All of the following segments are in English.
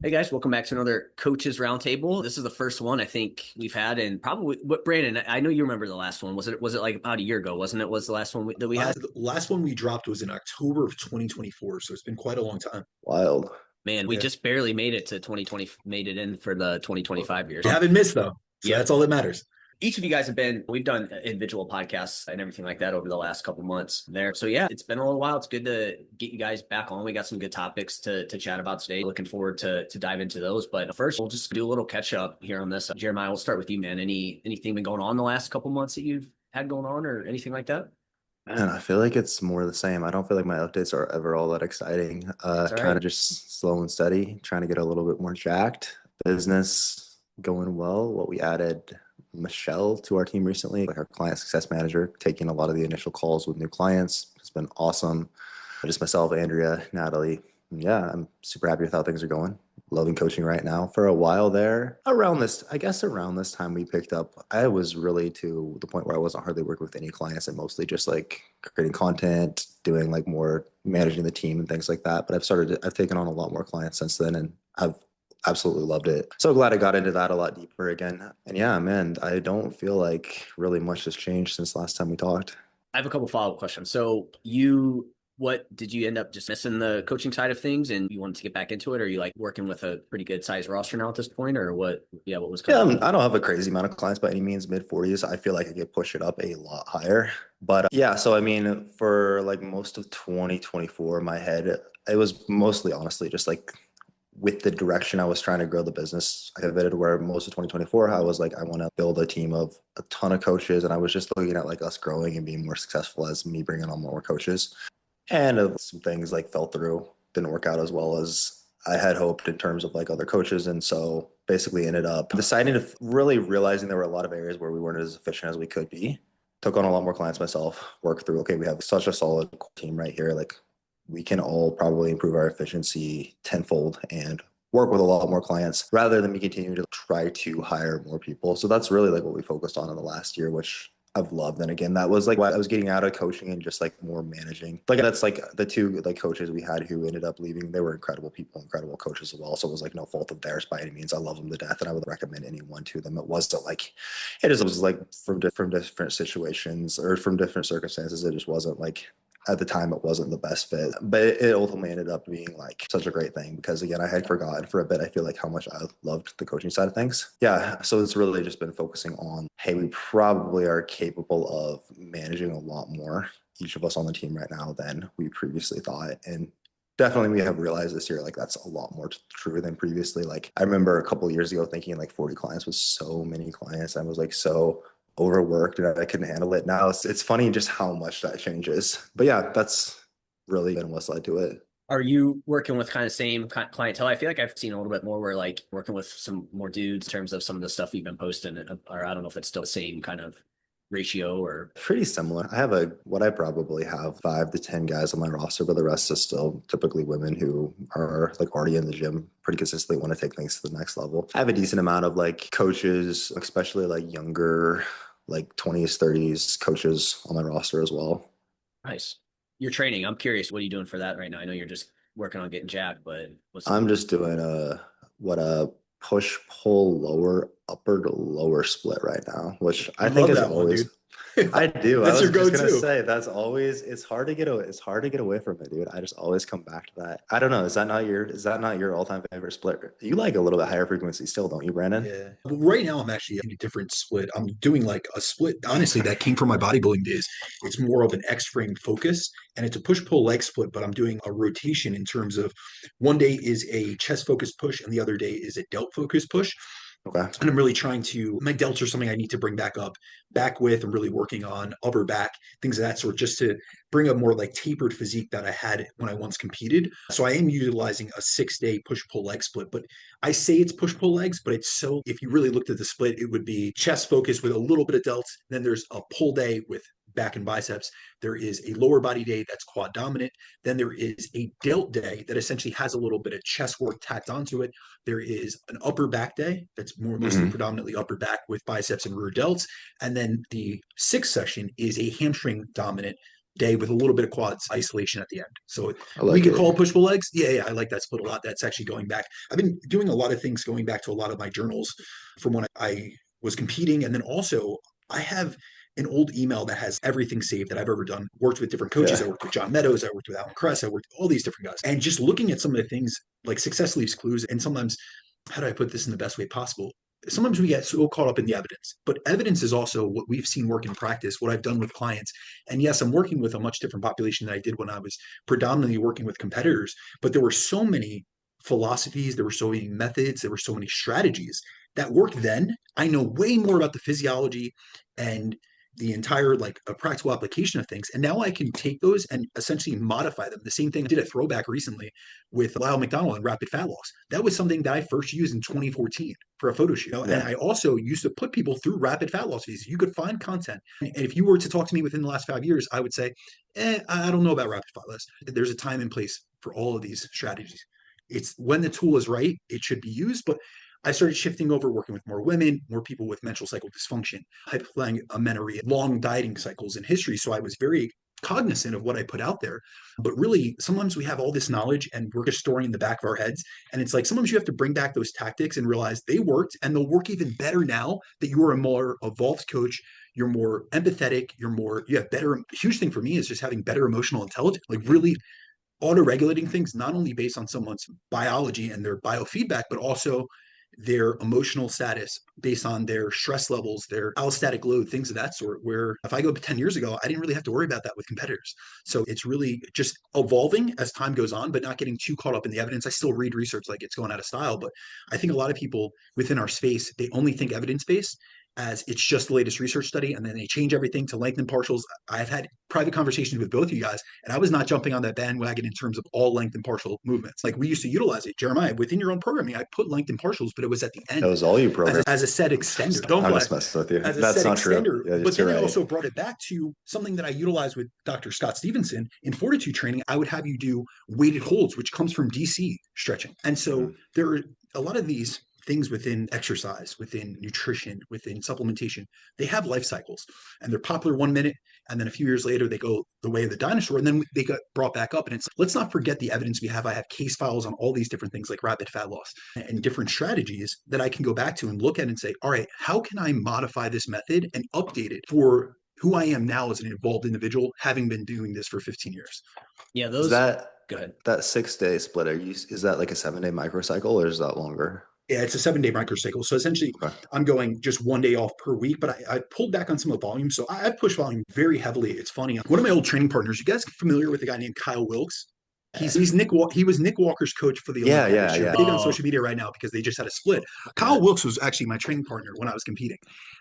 Hey guys, welcome back to another Coaches Roundtable. This is the first one I think we've had, and probably what Brandon. I know you remember the last one. Was it like about a year ago? Wasn't it? Was the last one that we had? The last one we dropped was in October of 2024, so it's been quite a long time. Wild. Man, we Yeah, just barely made it to 2020. Made it in for the 2025 years. you haven't missed though, so Yeah, that's all that matters. each of you guys have been. We've done individual podcasts and everything like that over the last couple months there. So yeah, it's been a little while. It's good to get you guys back on. We got some good topics to chat about today. Looking forward to dive into those. But first, we'll just do a little catch up here on this. Jeremiah, we'll start with you, man. Anything been going on the last couple months that you've had going on or anything like that? Man, I feel like it's more the same. I don't feel like my updates are ever all that exciting. That's all Kind right. of just slow and steady, trying to get a little bit more jacked. Business going well. What we added Michelle to our team recently, like our client success manager, taking a lot of the initial calls with new clients. It's been awesome. Just myself, Andrea, Natalie. Yeah, I'm super happy with how things are going. Loving coaching right now. For a while there, around this time we picked up, I was really to the point where I wasn't hardly working with any clients and mostly just like creating content, doing like more managing the team and things like that. But I've taken on a lot more clients since then and I've absolutely loved it. So glad I got into that a lot deeper again. And yeah, man, I don't feel like really much has changed since last time we talked. I have a couple follow up questions. What did you end up just missing the coaching side of things and you wanted to get back into it? Or are you like working with a pretty good size roster now at this point or what? Yeah, what was kind Yeah, of I don't have a crazy amount of clients by any means, mid 40s. I feel like I could push it up a lot higher. But yeah, so I mean, for like most of 2024, my head, it was mostly honestly just like with the direction I was trying to grow the business. I pivoted where most of 2024, I was like, I want to build a team of a ton of coaches. And I was just looking at like us growing and being more successful as me bringing on more coaches. And some things like fell through, didn't work out as well as I had hoped in terms of like other coaches. And so basically ended up deciding to really realizing there were a lot of areas where we weren't as efficient as we could be. Took on a lot more clients myself, worked through, okay, we have such a solid team right here. Like we can all probably improve our efficiency tenfold and work with a lot more clients rather than me continue to try to hire more people. So that's really like what we focused on in the last year, which I've loved. And again, that was like why I was getting out of coaching and just like more managing. Like that's like the two like coaches we had who ended up leaving. They were incredible people, incredible coaches as well. So it was like no fault of theirs by any means. I love them to death, and I would recommend anyone to them. It wasn't like it just was like from different situations or from different circumstances. It just wasn't like at the time it wasn't the best fit, but it ultimately ended up being like such a great thing because again I had forgotten for a bit, I feel like how much I loved the coaching side of things. Yeah, so it's really just been focusing on, hey, we probably are capable of managing a lot more, each of us on the team right now, than we previously thought. And definitely we have realized this year like that's a lot more true than previously. Like I remember a couple of years ago thinking like 40 clients was so many clients. I was like so overworked and I couldn't handle it. Now it's funny just how much that changes. But yeah, that's really been what's led to it. Are you working with kind of same clientele? I feel like I've seen a little bit more where like working with some more dudes in terms of some of the stuff you've been posting, or I don't know if it's still the same kind of ratio or. Pretty similar. I have what I probably have 5 to 10 guys on my roster, but the rest is still typically women who are like already in the gym pretty consistently, want to take things to the next level. I have a decent amount of like coaches, especially like younger, like 20s, 30s coaches on my roster as well. Nice. Your training. I'm curious. What are you doing for that right now? I know you're just working on getting jacked, but what's I'm just doing a push pull lower upper to lower split right now, which I You think love is that one, dude. always I do. I That's was your just gonna go-to. say that's always it's hard to get away from it, dude. I just always come back to that. I don't know. Is that not your all-time favorite split? You like a little bit higher frequency still, don't you, Brandon? Yeah. But right now, I'm actually in a different split. I'm doing like a split, honestly, that came from my bodybuilding days. It's more of an X frame focus and it's a push pull leg split, but I'm doing a rotation in terms of one day is a chest focused push and the other day is a delt focused push. Okay. And I'm really trying to, my delts are something I need to bring back with. I'm really working on upper back, things of that sort, just to bring a more like tapered physique that I had when I once competed. So I am utilizing a 6 day push pull leg split, but I say it's push pull legs, but it's so, if you really looked at the split, it would be chest focus with a little bit of delts. Then there's a pull day with back and biceps. There is a lower body day that's quad dominant. Then there is a delt day that essentially has a little bit of chest work tacked onto it. There is an upper back day that's mostly Hmm. predominantly upper back with biceps and rear delts. And then the sixth session is a hamstring dominant day with a little bit of quads isolation at the end. So I we like could it. call it push-pull legs. Yeah, I like that split a lot. That's actually going back. I've been doing a lot of things going back to a lot of my journals from when I was competing. And then also I have an old email that has everything saved that I've ever done. Worked with different coaches. Yeah. I worked with John Meadows. I worked with Alan Kress. I worked with all these different guys. And just looking at some of the things like success leaves clues. And sometimes, how do I put this in the best way possible? Sometimes we get so caught up in the evidence, but evidence is also what we've seen work in practice, what I've done with clients. And yes, I'm working with a much different population than I did when I was predominantly working with competitors, but there were so many philosophies, there were so many methods, there were so many strategies that worked then. I know way more about the physiology and the entire like a practical application of things. And now I can take those and essentially modify them. The same thing I did a throwback recently with Lyle McDonald and rapid fat loss. That was something that I first used in 2014 for a photo shoot. And I also used to put people through rapid fat loss phases. You could find content. And if you were to talk to me within the last 5 years, I would say, I don't know about rapid fat loss. There's a time and place for all of these strategies. It's when the tool is right, it should be used. But I started shifting over, working with more women, more people with menstrual cycle dysfunction, hypothalamic amenorrhea, long dieting cycles in history. So I was very cognizant of what I put out there. But really, sometimes we have all this knowledge and we're just storing in the back of our heads. And it's like sometimes you have to bring back those tactics and realize they worked and they'll work even better now that you are a more evolved coach. You're more empathetic. You have better. Huge thing for me is just having better emotional intelligence, like really auto-regulating things, not only based on someone's biology and their biofeedback, but also their emotional status based on their stress levels, their allostatic load, things of that sort. Where if I go 10 years ago, I didn't really have to worry about that with competitors. So it's really just evolving as time goes on, but not getting too caught up in the evidence. I still read research like it's going out of style, but I think a lot of people within our space, they only think evidence-based as it's just the latest research study, and then they change everything to length and partials. I've had private conversations with both of you guys, and I was not jumping on that bandwagon in terms of all length and partial movements. Like we used to utilize it. Jeremiah, within your own programming, I put length and partials, but it was at the end. That was all you programmed. As a set extender. Don't I'm play. just messing with you. As a That's set not extender. true. Yeah, but then right. I also brought it back to something that I utilized with Dr. Scott Stevenson in fortitude training. I would have you do weighted holds, which comes from DC stretching. And so there are a lot of these things within exercise, within nutrition, within supplementation. They have life cycles, and they're popular 1 minute, and then a few years later they go the way of the dinosaur, and then they got brought back up. And it's, let's not forget the evidence we have. I have case files on all these different things like rapid fat loss and different strategies that I can go back to and look at and say, all right, how can I modify this method and update it for who I am now as an involved individual, having been doing this for 15 years. Yeah, those. Go ahead. That 6-day split, is that like a 7-day microcycle, or is that longer? Yeah, it's a 7-day microcycle. So essentially, I'm going just 1 day off per week, but I pulled back on some of the volume. So I push volume very heavily. It's funny. One of my old training partners, you guys familiar with a guy named Kyle Wilkes? He was Nick Walker's coach for the Olympics. Yeah. Big on social media right now because they just had a split. Kyle Wilkes was actually my training partner when I was competing.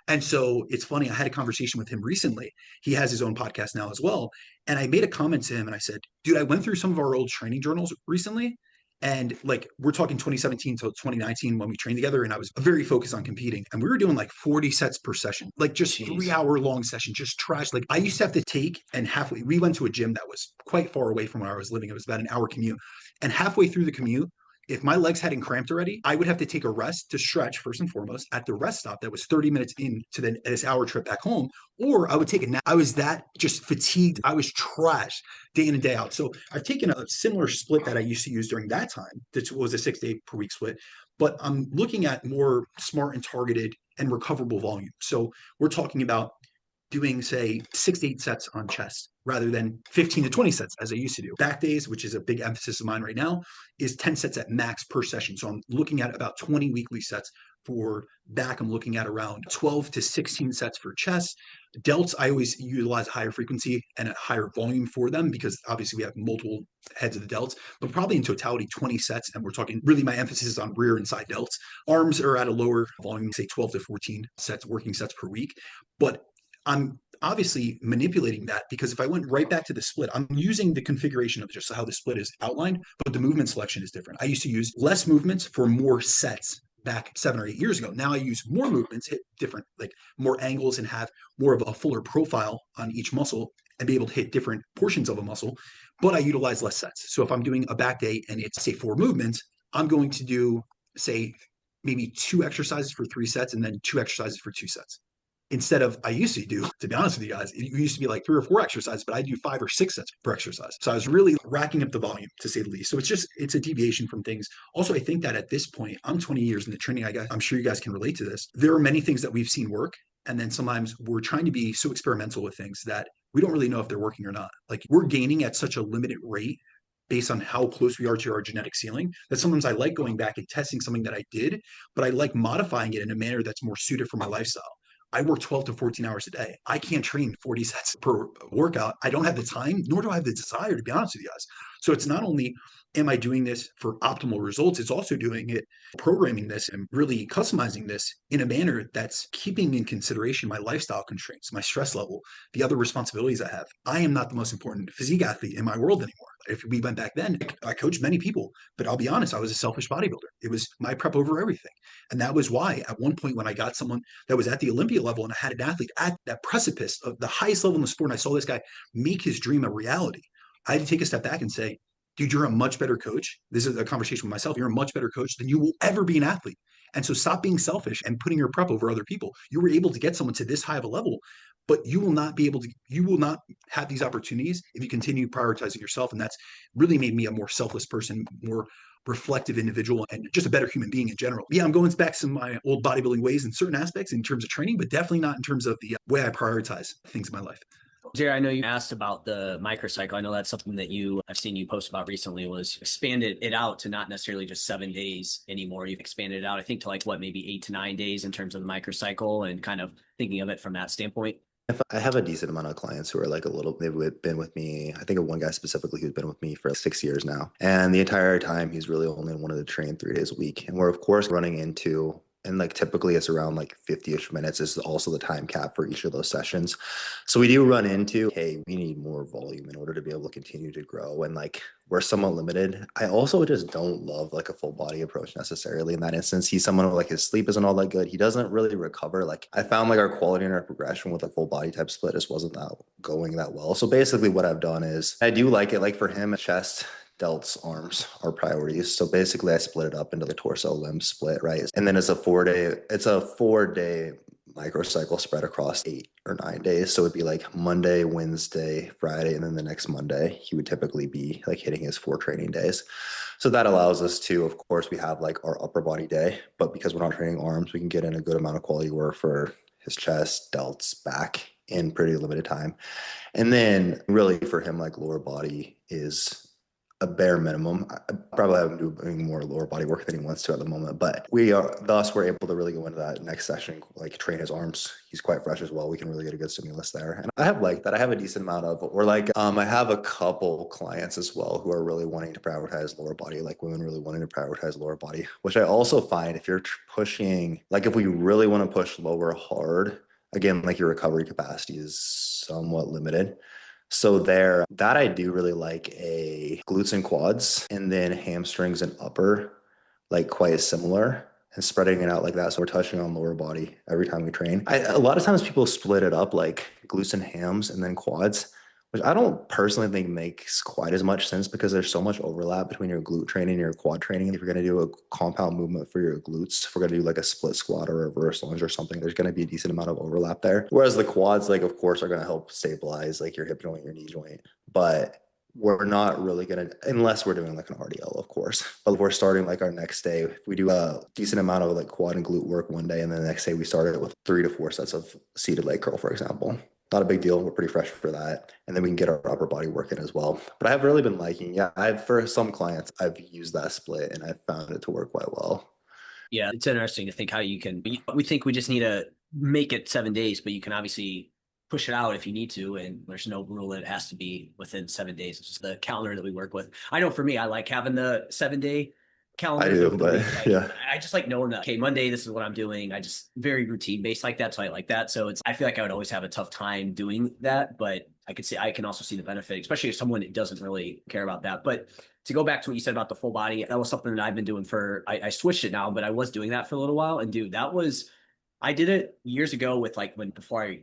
And so it's funny, I had a conversation with him recently. He has his own podcast now as well. And I made a comment to him and I said, dude, I went through some of our old training journals recently. And like, we're talking 2017 to 2019 when we trained together, and I was very focused on competing. And we were doing like 40 sets per session, like just 3-hour long session, just trash. Like I used to have to take, and halfway, we went to a gym that was quite far away from where I was living. It was about an hour commute. And halfway through the commute, if my legs hadn't cramped already, I would have to take a rest to stretch first and foremost at the rest stop that was 30 minutes into this hour trip back home, or I would take a nap. I was that just fatigued. I was trashed day in and day out. So I've taken a similar split that I used to use during that time. That was a 6-day per week split, but I'm looking at more smart and targeted and recoverable volume. So we're talking about doing, say, 6 to 8 sets on chest rather than 15 to 20 sets as I used to do. Back days, which is a big emphasis of mine right now, is 10 sets at max per session. So I'm looking at about 20 weekly sets for back. I'm looking at around 12 to 16 sets for chest. Delts, I always utilize a higher frequency and a higher volume for them because obviously we have multiple heads of the delts, but probably in totality 20 sets. And we're talking really my emphasis is on rear and side delts. Arms are at a lower volume, say 12 to 14 sets, working sets per week. But I'm obviously manipulating that because if I went right back to the split, I'm using the configuration of just how the split is outlined, but the movement selection is different. I used to use less movements for more sets back 7 or 8 years ago. Now I use more movements, hit different, like more angles, and have more of a fuller profile on each muscle and be able to hit different portions of a muscle, but I utilize less sets. So if I'm doing a back day and it's, say, 4 movements, I'm going to do, say, maybe 2 exercises for 3 sets and then 2 exercises for 2 sets. instead of I used to do, to be honest with you guys, it used to be like 3 or 4 exercises, but I do 5 or 6 sets per exercise. So I was really racking up the volume, to say the least. So it's a deviation from things. Also, I think that at this point, I'm 20 years in the training. I'm sure you guys can relate to this. There are many things that we've seen work. And then sometimes we're trying to be so experimental with things that we don't really know if they're working or not. Like we're gaining at such a limited rate based on how close we are to our genetic ceiling that sometimes I like going back and testing something that I did, but I like modifying it in a manner that's more suited for my lifestyle. I work 12 to 14 hours a day. I can't train 40 sets per workout. I don't have the time, nor do I have the desire, to be honest with you guys. So it's not only am I doing this for optimal results, it's also doing it, programming this and really customizing this in a manner that's keeping in consideration my lifestyle constraints, my stress level, the other responsibilities I have. I am not the most important physique athlete in my world anymore. If we went back then, I coached many people, but I'll be honest, I was a selfish bodybuilder. It was my prep over everything. And that was why at one point when I got someone that was at the Olympia level and I had an athlete at that precipice of the highest level in the sport, and I saw this guy make his dream a reality, I had to take a step back and say, dude, you're a much better coach. This is a conversation with myself. You're a much better coach than you will ever be an athlete. And so stop being selfish and putting your prep over other people. You were able to get someone to this high of a level, but you will not be able to, you will not have these opportunities if you continue prioritizing yourself. And that's really made me a more selfless person, more reflective individual, and just a better human being in general. Yeah, I'm going back to some of my old bodybuilding ways in certain aspects in terms of training, but definitely not in terms of the way I prioritize things in my life. Jerry, I know you asked about the microcycle. I know that's something that I've seen you post about recently, was expanded it out to not necessarily just 7 days anymore. You've expanded it out, I think, to like what, maybe 8 to 9 days in terms of the microcycle, and kind of thinking of it from that standpoint. I have a decent amount of clients who are like they've been with me. I think of one guy specifically who's been with me for 6 years now. And the entire time he's really only wanted to train 3 days a week. And we're of course running into, and like typically it's around like 50-ish minutes is also the time cap for each of those sessions. So we do run into, hey, we need more volume in order to be able to continue to grow. And like we're somewhat limited. I also just don't love like a full body approach necessarily in that instance. He's someone who like his sleep isn't all that good. He doesn't really recover. Like I found like our quality and our progression with a full body type split just wasn't that going that well. So basically what I've done is I do like it, like for him, chest, delts, arms are priorities. So basically I split it up into the torso limb split, right? And then it's a 4-day microcycle spread across 8 or 9 days. So it'd be like Monday, Wednesday, Friday, and then the next Monday, he would typically be like hitting his 4 training days. So that allows us to, of course, we have like our upper body day, but because we're not training arms, we can get in a good amount of quality work for his chest, delts, back in pretty limited time. And then really for him, like lower body is a bare minimum. I probably have him doing more lower body work than he wants to at the moment, but we're able to really go into that next session, like train his arms. He's quite fresh as well. We can really get a good stimulus there. And I have like that. I have a decent amount of, or like, I have a couple clients as well who are really wanting to prioritize lower body, like women really wanting to prioritize lower body, which I also find if you're pushing, like if we really want to push lower hard, again, like your recovery capacity is somewhat limited. So that I do really like a glutes and quads, and then hamstrings and upper, like quite similar, and spreading it out like that. So we're touching on lower body every time we train. A lot of times people split it up like glutes and hams and then quads, which I don't personally think makes quite as much sense because there's so much overlap between your glute training and your quad training. If you're going to do a compound movement for your glutes, if we're going to do like a split squat or a reverse lunge or something, there's going to be a decent amount of overlap there. Whereas the quads, like, of course, are going to help stabilize like your hip joint, your knee joint. But we're not really going to, unless we're doing like an RDL, of course. But if we're starting like our next day, if we do a decent amount of like quad and glute work one day, and then the next day we start it with 3 to 4 sets of seated leg curl, for example. Not a big deal. We're pretty fresh for that. And then we can get our upper body work in as well. But I've really been liking, for some clients, I've used that split and I've found it to work quite well. Yeah, it's interesting to think how we think we just need to make it 7 days, but you can obviously push it out if you need to. And there's no rule that it has to be within 7 days. It's just the calendar that we work with. I know for me, I like having the 7-day calendar. I do, but yeah. I just like knowing that, okay, Monday, this is what I'm doing. I just very routine based like that. So I like that. So I feel like I would always have a tough time doing that, but I can also see the benefit, especially if someone doesn't really care about that. But to go back to what you said about the full body, that was something that I've been doing I switched it now, but I was doing that for a little while. And dude, I did it years ago with like I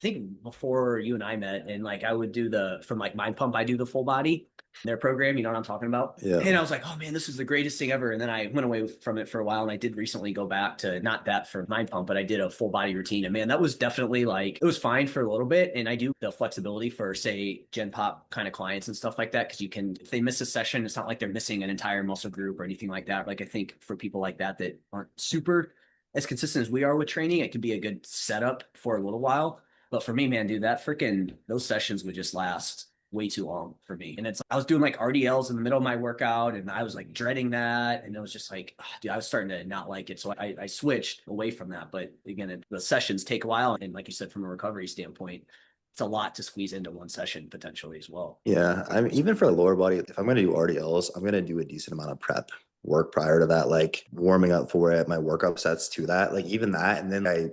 think before you and I met, and like I would do from like Mind Pump, I do the full body. their program, you know what I'm talking about? Yeah. And I was like, oh man, this is the greatest thing ever. And then I went away from it for a while. And I did recently go back to not that for Mind Pump, but I did a full body routine. And man, that was definitely like, it was fine for a little bit. And I do the flexibility for, say, Gen Pop kind of clients and stuff like that. Cause you can, if they miss a session, it's not like they're missing an entire muscle group or anything like that. Like I think for people like that aren't super as consistent as we are with training, it could be a good setup for a little while. But for me, man, dude, those sessions would just last way too long for me. And I was doing like RDLs in the middle of my workout and I was like dreading that. And it was just like, dude, I was starting to not like it. So I switched away from that. But again, the sessions take a while. And like you said, from a recovery standpoint, it's a lot to squeeze into one session potentially as well. Yeah. I mean, even for the lower body, if I'm going to do RDLs, I'm going to do a decent amount of prep work prior to that, like warming up for it, my workout sets to that, like even that. And then I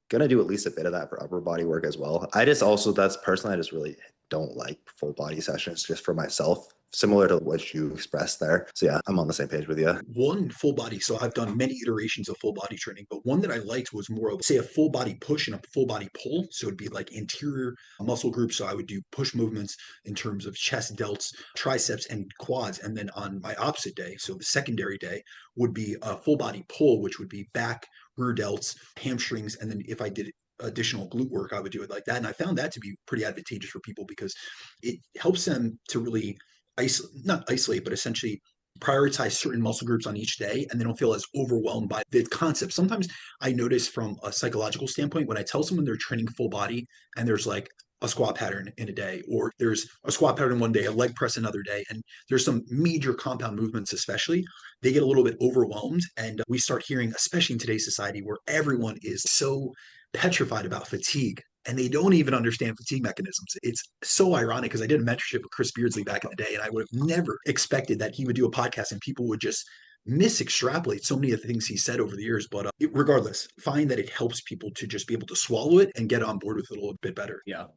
gonna do at least a bit of that for upper body work as well. That's personally, I just really don't like full body sessions just for myself, similar to what you expressed there. So yeah, I'm on the same page with you. One full body. So I've done many iterations of full body training, but one that I liked was more of, say, a full body push and a full body pull. So it'd be like interior muscle groups. So I would do push movements in terms of chest, delts, triceps, and quads. And then on my opposite day, so the secondary day, would be a full body pull, which would be back, rear delts, hamstrings. And then if I did additional glute work, I would do it like that. And I found that to be pretty advantageous for people because it helps them to really not isolate, but essentially prioritize certain muscle groups on each day and they don't feel as overwhelmed by the concept. Sometimes I notice from a psychological standpoint, when I tell someone they're training full body and there's like a squat pattern in a day, or there's a squat pattern one day, a leg press another day, and there's some major compound movements, especially, they get a little bit overwhelmed. And we start hearing, especially in today's society where everyone is so petrified about fatigue and they don't even understand fatigue mechanisms. It's so ironic because I did a mentorship with Chris Beardsley back in the day, and I would have never expected that he would do a podcast and people would just mis-extrapolate so many of the things he said over the years. But regardless, find that it helps people to just be able to swallow it and get on board with it a little bit better. Yeah.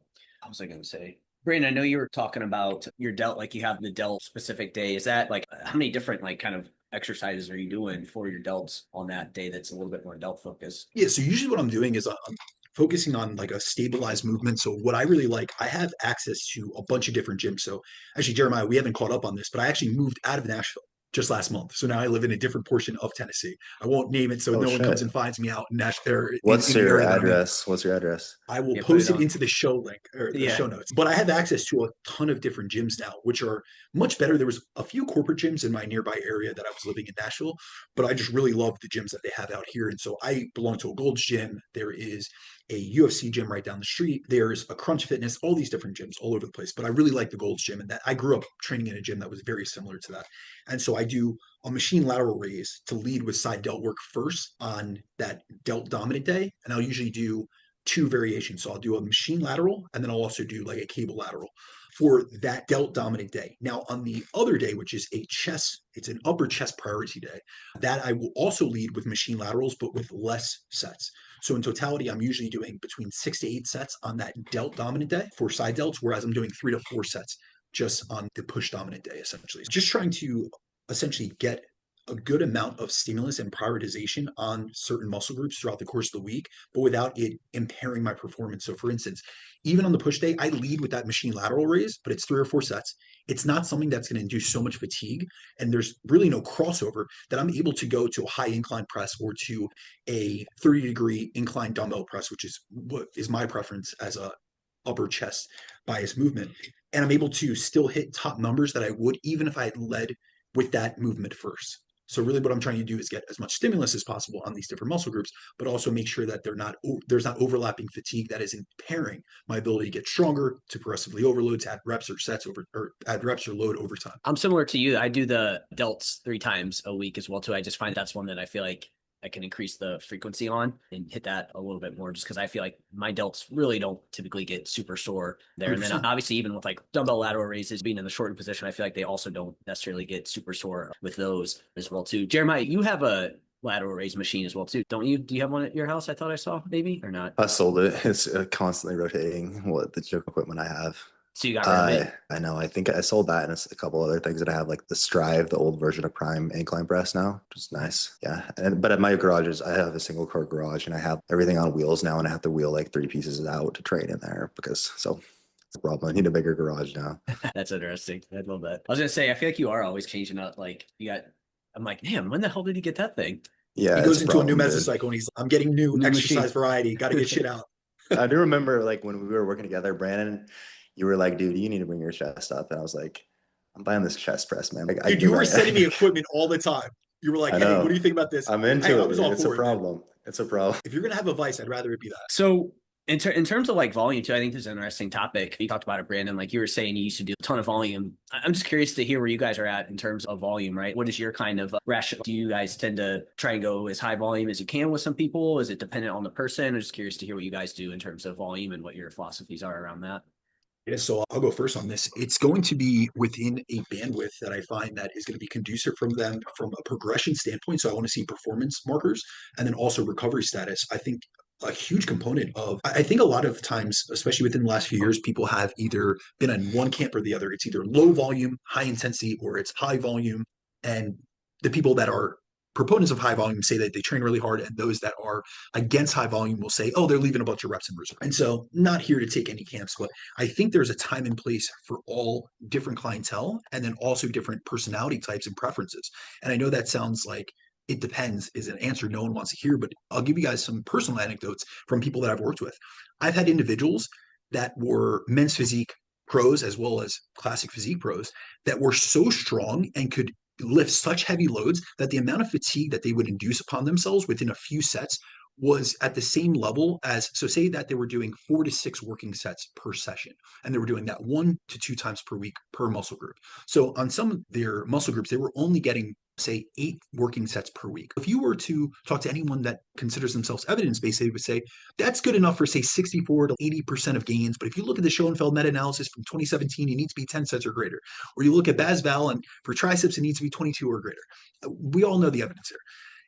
What was I going to say? Brandon, I know you were talking about your delt, like you have the delt specific day. Is that like how many different like kind of exercises are you doing for your delts on that day that's a little bit more delt focused? Yeah, so usually what I'm doing is I'm focusing on like a stabilized movement. So what I really like, I have access to a bunch of different gyms. So actually, Jeremiah, we haven't caught up on this, but I actually moved out of Nashville just last month. So now I live in a different portion of Tennessee. I won't name it so no one comes and finds me out in Nashville. What's your address? What's your address? I will post it into the show link or the show notes. But I have access to a ton of different gyms now, which are much better. There was a few corporate gyms in my nearby area that I was living in Nashville, but I just really love the gyms that they have out here. And so I belong to a Gold's Gym. There is a UFC gym right down the street. There's a Crunch Fitness, all these different gyms all over the place. But I really like the Gold's Gym, and that I grew up training in a gym that was very similar to that. And so I do a machine lateral raise to lead with side delt work first on that delt dominant day. And I'll usually do two variations. So I'll do a machine lateral and then I'll also do like a cable lateral for that delt dominant day. Now on the other day, which is it's an upper chest priority day, that I will also lead with machine laterals, but with less sets. So in totality, I'm usually doing between 6 to 8 sets on that delt dominant day for side delts, whereas I'm doing 3 to 4 sets just on the push dominant day, essentially. Just trying to essentially get a good amount of stimulus and prioritization on certain muscle groups throughout the course of the week, but without it impairing my performance. So for instance, even on the push day, I lead with that machine lateral raise, but it's 3 or 4 sets. It's not something that's going to induce so much fatigue. And there's really no crossover that I'm able to go to a high incline press or to a 30-degree incline dumbbell press, which is what is my preference as a upper chest bias movement. And I'm able to still hit top numbers that I would even if I had led with that movement first. So really what I'm trying to do is get as much stimulus as possible on these different muscle groups, but also make sure that there's not overlapping fatigue that is impairing my ability to get stronger, to progressively overload, to add reps or sets over, or add reps or load over time. I'm similar to you. I do the delts 3 times a week as well too. I just find that's one that I feel like I can increase the frequency on and hit that a little bit more just because I feel like my delts really don't typically get super sore there. 100%. And then obviously even with like dumbbell lateral raises being in the shortened position, I feel like they also don't necessarily get super sore with those as well too. Jeremiah, you have a lateral raise machine as well too, don't you? Do you have one at your house? I thought I saw maybe or not. I sold it. It's constantly rotating what the gym equipment I have. So you got rid of it? I know. I think I sold that and a couple other things that I have, like the Strive, the old version of Prime incline press now, which is nice. Yeah. But at my garages, I have a single car garage and I have everything on wheels now, and I have to wheel like 3 pieces out to train in there It's a problem. I need a bigger garage now. That's interesting. I love that. I was gonna say, I feel like you are always changing up. Like you got, I'm like, man, when the hell did he get that thing? Yeah, He it's goes a into a new problem, dude. mesocycle and he's, I'm getting new exercise machine. variety. Got to get shit out. I do remember like when we were working together, Brandon, you were like, dude, you need to bring your chest up. And I was like, I'm buying this chest press, man. Like, Dude, you were sending me equipment all the time. You were like, I hey, what do you know. think about this? I'm I into it, was dude. all It's a for it, man. problem. It's a problem. If you're going to have a vice, I'd rather it be that. So in terms of like volume too, I think this is an interesting topic. You talked about it, Brandon. Like you were saying, you used to do a ton of volume. I'm just curious to hear where you guys are at in terms of volume, right? What is your kind of rational? Do you guys tend to try and go as high volume as you can with some people? Is it dependent on the person? I'm just curious to hear what you guys do in terms of volume and what your philosophies are around that. Yeah, so I'll go first on this. It's going to be within a bandwidth that I find that is going to be conducive from them from a progression standpoint. So I want to see performance markers and then also recovery status. I think a huge component of, I think a lot of times, especially within the last few years, people have either been in one camp or the other. It's either low volume, high intensity, or it's high volume. And the people that are proponents of high volume say that they train really hard, and those that are against high volume will say, oh, they're leaving a bunch of reps in reserve. And so, not here to take any camps, but I think there's a time and place for all different clientele and then also different personality types and preferences. And I know that sounds like it depends is an answer no one wants to hear, but I'll give you guys some personal anecdotes from people that I've worked with. I've had individuals that were men's physique pros as well as classic physique pros that were so strong and could lift such heavy loads that the amount of fatigue that they would induce upon themselves within a few sets was at the same level as, so say that they were doing 4 to 6 working sets per session, and they were doing that 1 to 2 times per week per muscle group. So on some of their muscle groups, they were only getting, say, 8 working sets per week. If you were to talk to anyone that considers themselves evidence-based, they would say that's good enough for, say, 64 to 80% of gains. But if you look at the Schoenfeld meta-analysis from 2017, you need to be 10 sets or greater. Or you look at Bas-Val, and for triceps, it needs to be 22 or greater. We all know the evidence here.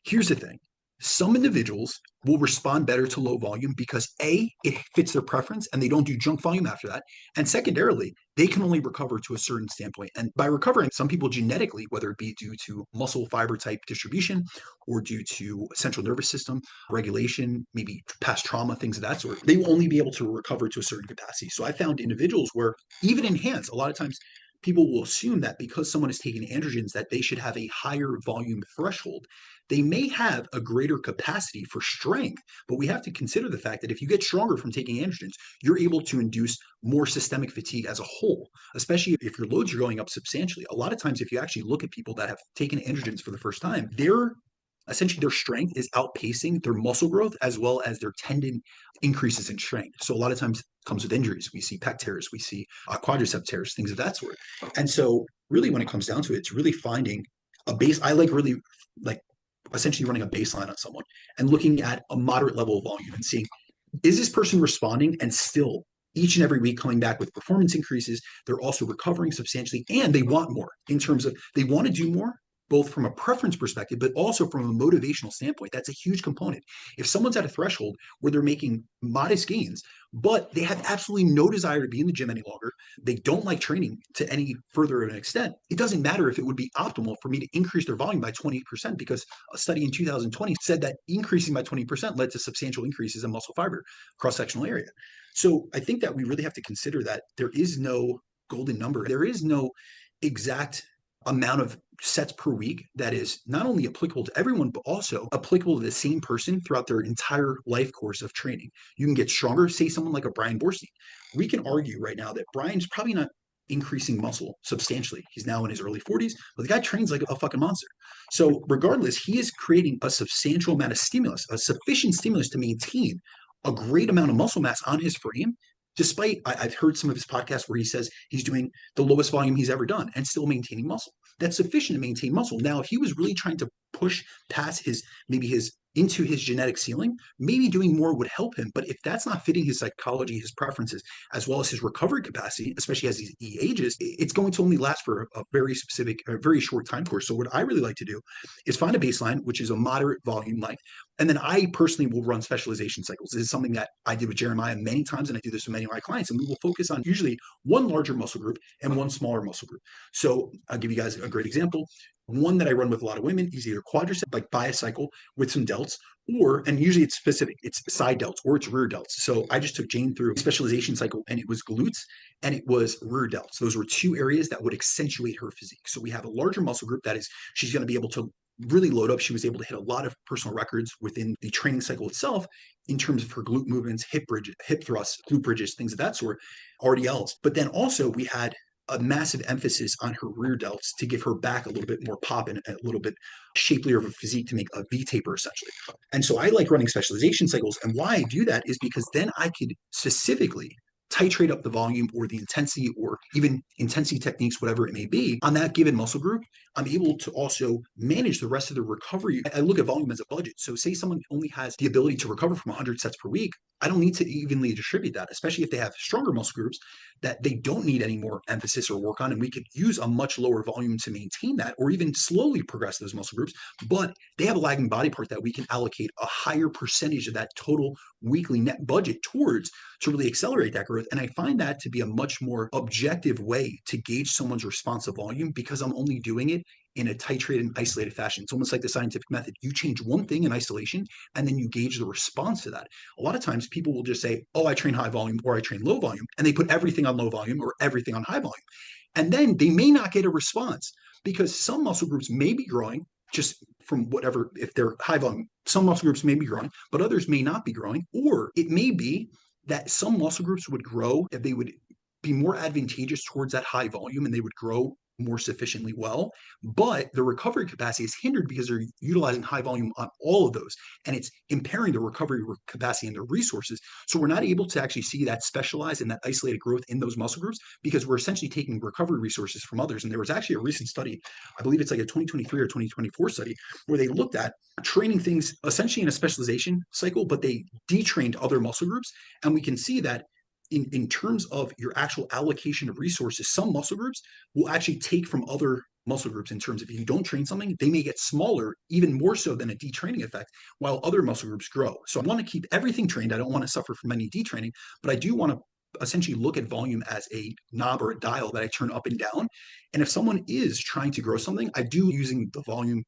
Here's the thing. Some individuals will respond better to low volume because A, it fits their preference and they don't do junk volume after that. And secondarily, they can only recover to a certain standpoint. And by recovering, some people genetically, whether it be due to muscle fiber type distribution or due to central nervous system regulation, maybe past trauma, things of that sort, they will only be able to recover to a certain capacity. So I found individuals where even in hands, a lot of times people will assume that because someone is taking androgens that they should have a higher volume threshold. They may have a greater capacity for strength, but we have to consider the fact that if you get stronger from taking androgens, you're able to induce more systemic fatigue as a whole, especially if your loads are going up substantially. A lot of times, if you actually look at people that have taken androgens for the first time, essentially their strength is outpacing their muscle growth as well as their tendon increases in strength. So a lot of times it comes with injuries. We see pec tears, we see quadricep tears, things of that sort. And so really when it comes down to it, it's really finding a base. I really like essentially running a baseline on someone and looking at a moderate level of volume and seeing, is this person responding and still each and every week coming back with performance increases? They're also recovering substantially and they want more in terms of they want to do more, both from a preference perspective, but also from a motivational standpoint. That's a huge component. If someone's at a threshold where they're making modest gains, but they have absolutely no desire to be in the gym any longer, they don't like training to any further of an extent, it doesn't matter if it would be optimal for me to increase their volume by 20%, because a study in 2020 said that increasing by 20% led to substantial increases in muscle fiber cross-sectional area. So I think that we really have to consider that there is no golden number. There is no exact amount of sets per week that is not only applicable to everyone, but also applicable to the same person throughout their entire life course of training. You can get stronger. Say someone like a Brian Borstein. We can argue right now that Brian's probably not increasing muscle substantially. He's now in his early 40s, but the guy trains like a fucking monster. So regardless, he is creating a substantial amount of stimulus, a sufficient stimulus to maintain a great amount of muscle mass on his frame. Despite, I've heard some of his podcasts where he says he's doing the lowest volume he's ever done and still maintaining muscle. That's sufficient to maintain muscle. Now, if he was really trying to push past into his genetic ceiling, maybe doing more would help him. But if that's not fitting his psychology, his preferences, as well as his recovery capacity, especially as he ages, it's going to only last for a very specific, a very short time course. So what I really like to do is find a baseline, which is a moderate volume length. And then I personally will run specialization cycles. This is something that I did with Jeremiah many times, and I do this with many of my clients. And we will focus on usually one larger muscle group and one smaller muscle group. So I'll give you guys a great example. One that I run with a lot of women is either quadricep, like bicycle with some delts, or, and usually it's specific, it's side delts or it's rear delts. So I just took Jane through a specialization cycle and it was glutes and it was rear delts. Those were two areas that would accentuate her physique. So we have a larger muscle group that is, she's going to be able to really load up. She was able to hit a lot of personal records within the training cycle itself in terms of her glute movements, hip bridge, hip thrusts, glute bridges, things of that sort, RDLs. But then also we had a massive emphasis on her rear delts to give her back a little bit more pop and a little bit shapelier of a physique to make a V taper essentially. And so I like running specialization cycles. And why I do that is because then I could specifically titrate up the volume or the intensity or even intensity techniques, whatever it may be, on that given muscle group. I'm able to also manage the rest of the recovery. I look at volume as a budget. So say someone only has the ability to recover from 100 sets per week. I don't need to evenly distribute that, especially if they have stronger muscle groups that they don't need any more emphasis or work on. And we could use a much lower volume to maintain that or even slowly progress those muscle groups. But they have a lagging body part that we can allocate a higher percentage of that total weekly net budget towards to really accelerate that growth. And I find that to be a much more objective way to gauge someone's response to volume because I'm only doing it in a titrated and isolated fashion. It's almost like the scientific method. You change one thing in isolation and then you gauge the response to that. A lot of times people will just say, oh, I train high volume or I train low volume, and they put everything on low volume or everything on high volume. And then they may not get a response because some muscle groups may be growing just from whatever, if they're high volume, some muscle groups may be growing, but others may not be growing. Or it may be that some muscle groups would grow if they would be more advantageous towards that high volume and they would grow more sufficiently well, but the recovery capacity is hindered because they're utilizing high volume on all of those, and it's impairing the recovery capacity and the resources. So we're not able to actually see that specialized and that isolated growth in those muscle groups because we're essentially taking recovery resources from others. And there was actually a recent study, I believe it's like a 2023 or 2024 study, where they looked at training things essentially in a specialization cycle, but they detrained other muscle groups. And we can see that in terms of your actual allocation of resources, some muscle groups will actually take from other muscle groups in terms of if you don't train something, they may get smaller, even more so than a detraining effect, while other muscle groups grow. So I want to keep everything trained. I don't want to suffer from any detraining, but I do want to essentially look at volume as a knob or a dial that I turn up and down. And if someone is trying to grow something, I do using the volume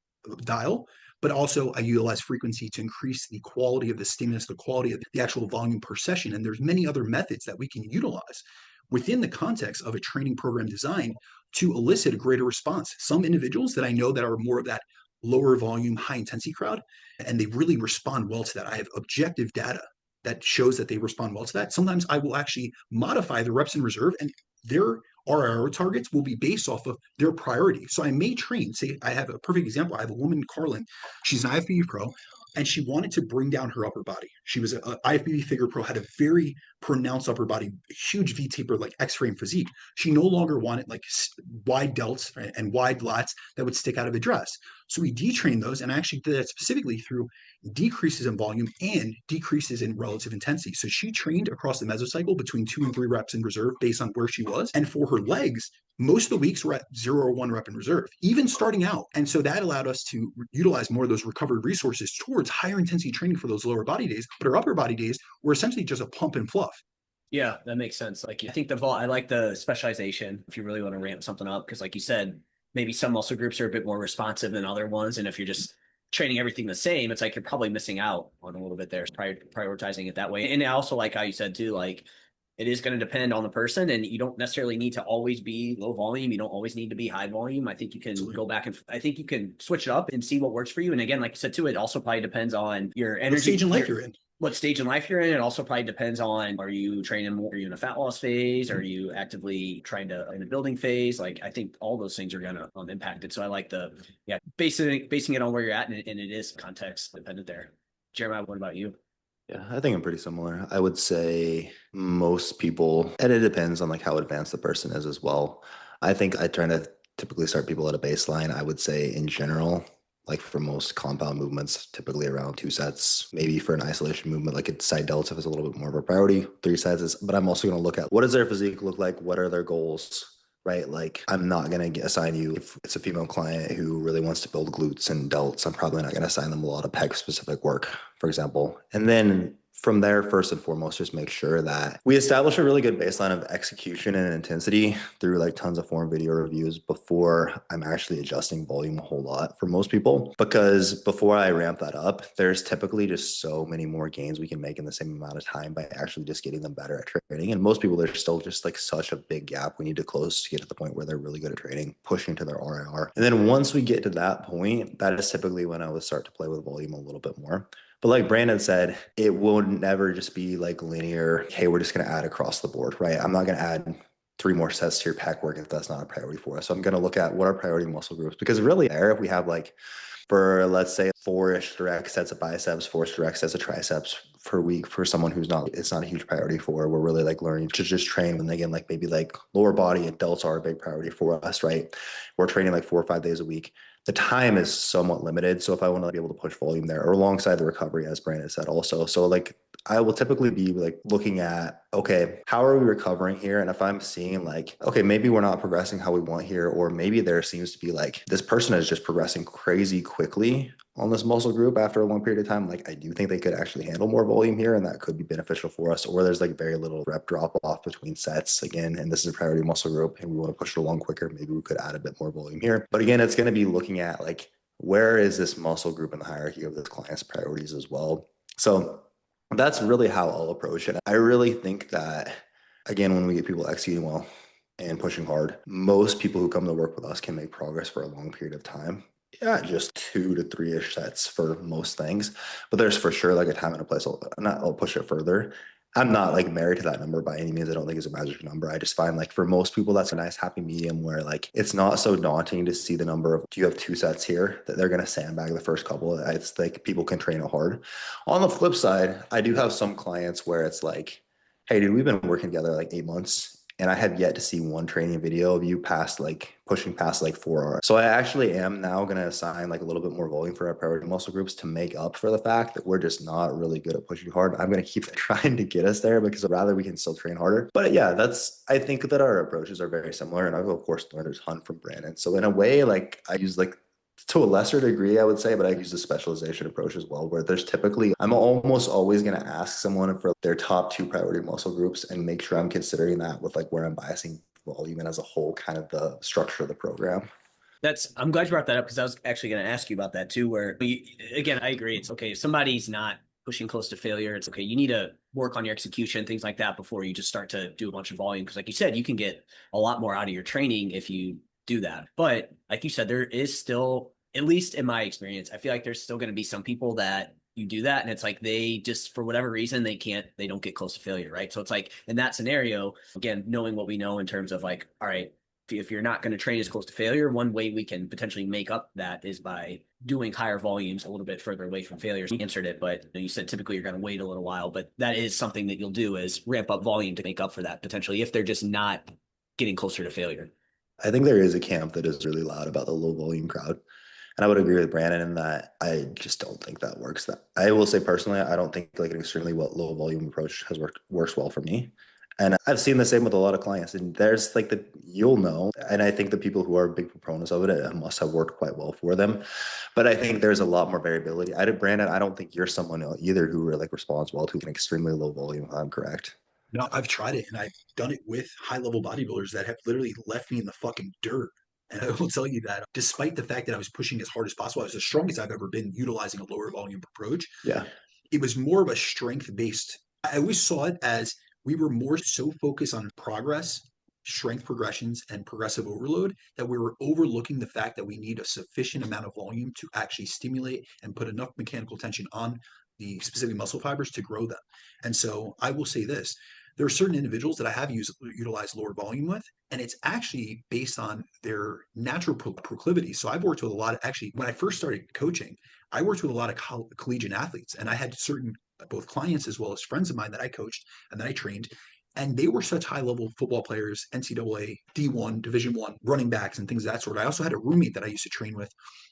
dial, but also I utilize frequency to increase the quality of the stimulus, the quality of the actual volume per session. And there's many other methods that we can utilize within the context of a training program design to elicit a greater response. Some individuals that I know that are more of that lower volume, high intensity crowd, and they really respond well to that. I have objective data that shows that they respond well to that. Sometimes I will actually modify the reps in reserve, and their RIR targets will be based off of their priority. So I may train, say I have a perfect example. I have a woman, Carlin, she's an IFBB pro, and she wanted to bring down her upper body. She was an IFBB figure pro, had a very pronounced upper body, huge V taper, like X-frame physique. She no longer wanted like wide delts and wide lats that would stick out of a dress. So we detrained those, and I actually did that specifically through decreases in volume and decreases in relative intensity. So she trained across the mesocycle between 2 and 3 reps in reserve based on where she was. And for her legs, most of the weeks were at 0 or 1 rep in reserve, even starting out. And so that allowed us to utilize more of those recovered resources towards higher intensity training for those lower body days. But our upper body days were essentially just a pump and fluff. Yeah, that makes sense. Like, I think I like the specialization if you really want to ramp something up, because like you said, maybe some muscle groups are a bit more responsive than other ones. And if you're just training everything the same, it's like you're probably missing out on a little bit there, prioritizing it that way. And I also like how you said too, like it is going to depend on the person, and you don't necessarily need to always be low volume. You don't always need to be high volume. I think you can go back and I think you can switch it up and see what works for you. And again, like you said too, it also probably depends on your energy, what stage in life you're in. What stage in life you're in. It also probably depends on, are you training more? Are you in a fat loss phase? Are you actively trying to in a building phase? Like, I think all those things are going to impact it. So I like basing it on where you're at, and it is context dependent there. Jeremiah, what about you? Yeah, I think I'm pretty similar. I would say most people, and it depends on like how advanced the person is as well. I think I try to typically start people at a baseline. I would say in general, like for most compound movements, typically around 2 sets. Maybe for an isolation movement, like a side delta is a little bit more of a priority, 3 sets is, but I'm also going to look at what does their physique look like? What are their goals? Right? Like I'm not going to assign you, if it's a female client who really wants to build glutes and delts, I'm probably not going to assign them a lot of pec specific work, for example. And then from there, first and foremost, just make sure that we establish a really good baseline of execution and intensity through like tons of form video reviews before I'm actually adjusting volume a whole lot for most people. Because before I ramp that up, there's typically just so many more gains we can make in the same amount of time by actually just getting them better at training. And most people, there's still just like such a big gap we need to close to get to the point where they're really good at training, pushing to their RIR. And then once we get to that point, that is typically when I would start to play with volume a little bit more. But like Brandon said, it will never just be like linear, hey, we're just going to add across the board, right? I'm not going to add 3 more sets to your pack work if that's not a priority for us. So I'm going to look at what are priority muscle groups, because really there, if we have like for, let's say, 4-ish direct sets of biceps, 4-ish direct sets of triceps per week for someone who's not, it's not a huge priority for, we're really like learning to just train. And again, like maybe like lower body and delts are a big priority for us, right? We're training like 4 or 5 days a week. The time is somewhat limited. So if I want to be able to push volume there or alongside the recovery, as Brandon said also. So like I will typically be like looking at, okay, how are we recovering here? And if I'm seeing like, okay, maybe we're not progressing how we want here, or maybe there seems to be like, this person is just progressing crazy quickly on this muscle group after a long period of time, like I do think they could actually handle more volume here and that could be beneficial for us. Or there's like very little rep drop off between sets again, and this is a priority muscle group and we want to push it along quicker. Maybe we could add a bit more volume here. But again, it's going to be looking at like, where is this muscle group in the hierarchy of this client's priorities as well? So that's really how I'll approach it. I really think that, again, when we get people executing well and pushing hard, most people who come to work with us can make progress for a long period of time. Yeah, just 2 to 3-ish sets for most things, but there's for sure like a time and a place. I'll push it further. I'm not like married to that number by any means. I don't think it's a magic number. I just find like for most people, that's a nice happy medium where like it's not so daunting to see the number of, do you have 2 sets here that they're going to sandbag the first couple. It's like people can train it hard. On the flip side, I do have some clients where it's like, hey, dude, we've been working together like 8 months. And I have yet to see one training video of you past like pushing past like 4 hours. So I actually am now going to assign like a little bit more volume for our priority muscle groups to make up for the fact that we're just not really good at pushing hard. I'm going to keep trying to get us there because rather we can still train harder. But yeah, I think that our approaches are very similar. And I've of course learned a ton from Brandon. So in a way, like I use like, to a lesser degree, I would say, but I use the specialization approach as well, where there's typically, I'm almost always going to ask someone for their top 2 priority muscle groups and make sure I'm considering that with like where I'm biasing volume and as a whole, kind of the structure of the program. I'm glad you brought that up because I was actually going to ask you about that too, where again, I agree. It's okay. If somebody's not pushing close to failure, it's okay. You need to work on your execution, things like that before you just start to do a bunch of volume. Because like you said, you can get a lot more out of your training if you do that. But like you said, there is still, at least in my experience, I feel like there's still going to be some people that you do that and it's like they just, for whatever reason, they don't get close to failure, right? So it's like in that scenario, again, knowing what we know in terms of like, all right, if you're not going to train as close to failure, one way we can potentially make up that is by doing higher volumes a little bit further away from failure. You answered it, but you said typically you're going to wait a little while, but that is something that you'll do is ramp up volume to make up for that potentially if they're just not getting closer to failure. I think there is a camp that is really loud about the low volume crowd. And I would agree with Brandon in that I just don't think that works. That I will say personally, I don't think like an extremely low volume approach works well for me. And I've seen the same with a lot of clients. And there's like you'll know. And I think the people who are big proponents of it must have worked quite well for them. But I think there's a lot more variability. Brandon, I don't think you're someone either who like responds well to an extremely low volume, if I'm correct. No, I've tried it and I've done it with high level bodybuilders that have literally left me in the fucking dirt. And I will tell you that despite the fact that I was pushing as hard as possible, I was the strongest I've ever been utilizing a lower volume approach. Yeah. It was more of a strength based. I always saw it as we were more so focused on progress, strength progressions, and progressive overload that we were overlooking the fact that we need a sufficient amount of volume to actually stimulate and put enough mechanical tension on the specific muscle fibers to grow them. And so I will say this, there are certain individuals that I have utilized lower volume with, and it's actually based on their natural proclivities. So I've worked with a lot of, actually, when I first started coaching, I worked with a lot of collegiate athletes, and I had certain both clients as well as friends of mine that I coached and that I trained. And they were such high level football players, NCAA, D1, Division One, running backs, and things of that sort. I also had a roommate that I used to train with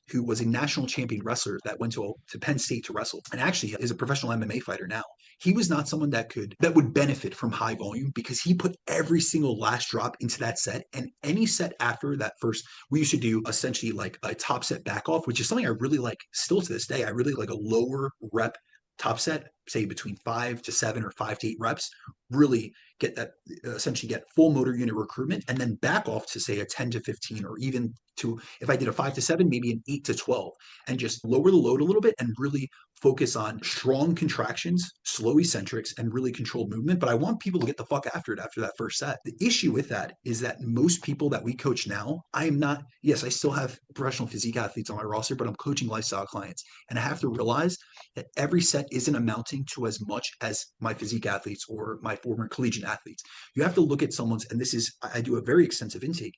who was a national champion wrestler that went to Penn State to wrestle and actually is a professional MMA fighter now. He was not someone that would benefit from high volume because he put every single last drop into that set. And any set after that first, we used to do essentially like a top set back off, which is something I really like still to this day. I really like a lower rep top set, say between 5 to 7 or 5 to 8 reps, really get that, essentially get full motor unit recruitment, and then back off to say a 10 to 15, or even to, if I did a 5 to 7, maybe an 8 to 12, and just lower the load a little bit and really focus on strong contractions, slow eccentrics, and really controlled movement. But I want people to get the fuck after it after that first set. The issue with that is that most people that we coach now, I am not, yes, I still have professional physique athletes on my roster, but I'm coaching lifestyle clients. And I have to realize that every set isn't amounting to as much as my physique athletes or my former collegiate athletes. You have to look at someone's, and this is, I do a very extensive intake.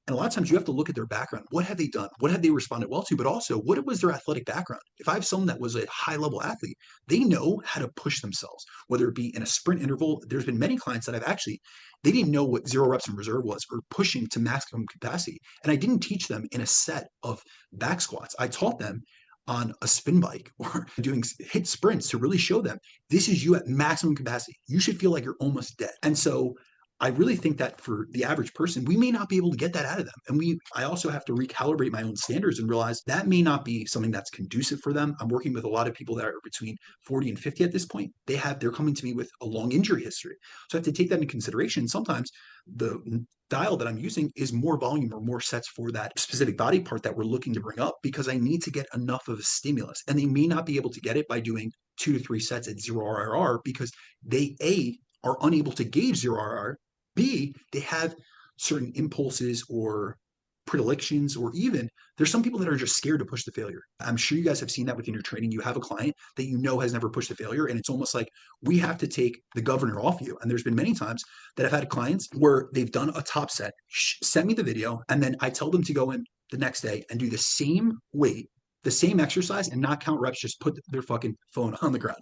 And a lot of times you have to look at their background. What have they done? What have they responded well to? But also, what was their athletic background? If I have someone that was a high level athlete, they know how to push themselves, whether it be in a sprint interval. There's been many clients that I've actually, they didn't know what 0 reps in reserve was, or pushing to maximum capacity. And I didn't teach them in a set of back squats. I taught them on a spin bike or doing hit sprints to really show them this is you at maximum capacity. You should feel like you're almost dead. And so I really think that for the average person, we may not be able to get that out of them. And I also have to recalibrate my own standards and realize that may not be something that's conducive for them. I'm working with a lot of people that are between 40 and 50 at this point. They're coming to me with a long injury history. So I have to take that into consideration. Sometimes the dial that I'm using is more volume or more sets for that specific body part that we're looking to bring up, because I need to get enough of a stimulus. And they may not be able to get it by doing 2 to 3 sets at 0 RRR, because they are unable to gauge 0 RRR. B, they have certain impulses or predilections, or even there's some people that are just scared to push the failure. I'm sure you guys have seen that within your training. You have a client that you know has never pushed a failure, and it's almost like we have to take the governor off you. And there's been many times that I've had clients where they've done a top set, send me the video, and then I tell them to go in the next day and do the same weight, the same exercise, and not count reps, just put their fucking phone on the ground.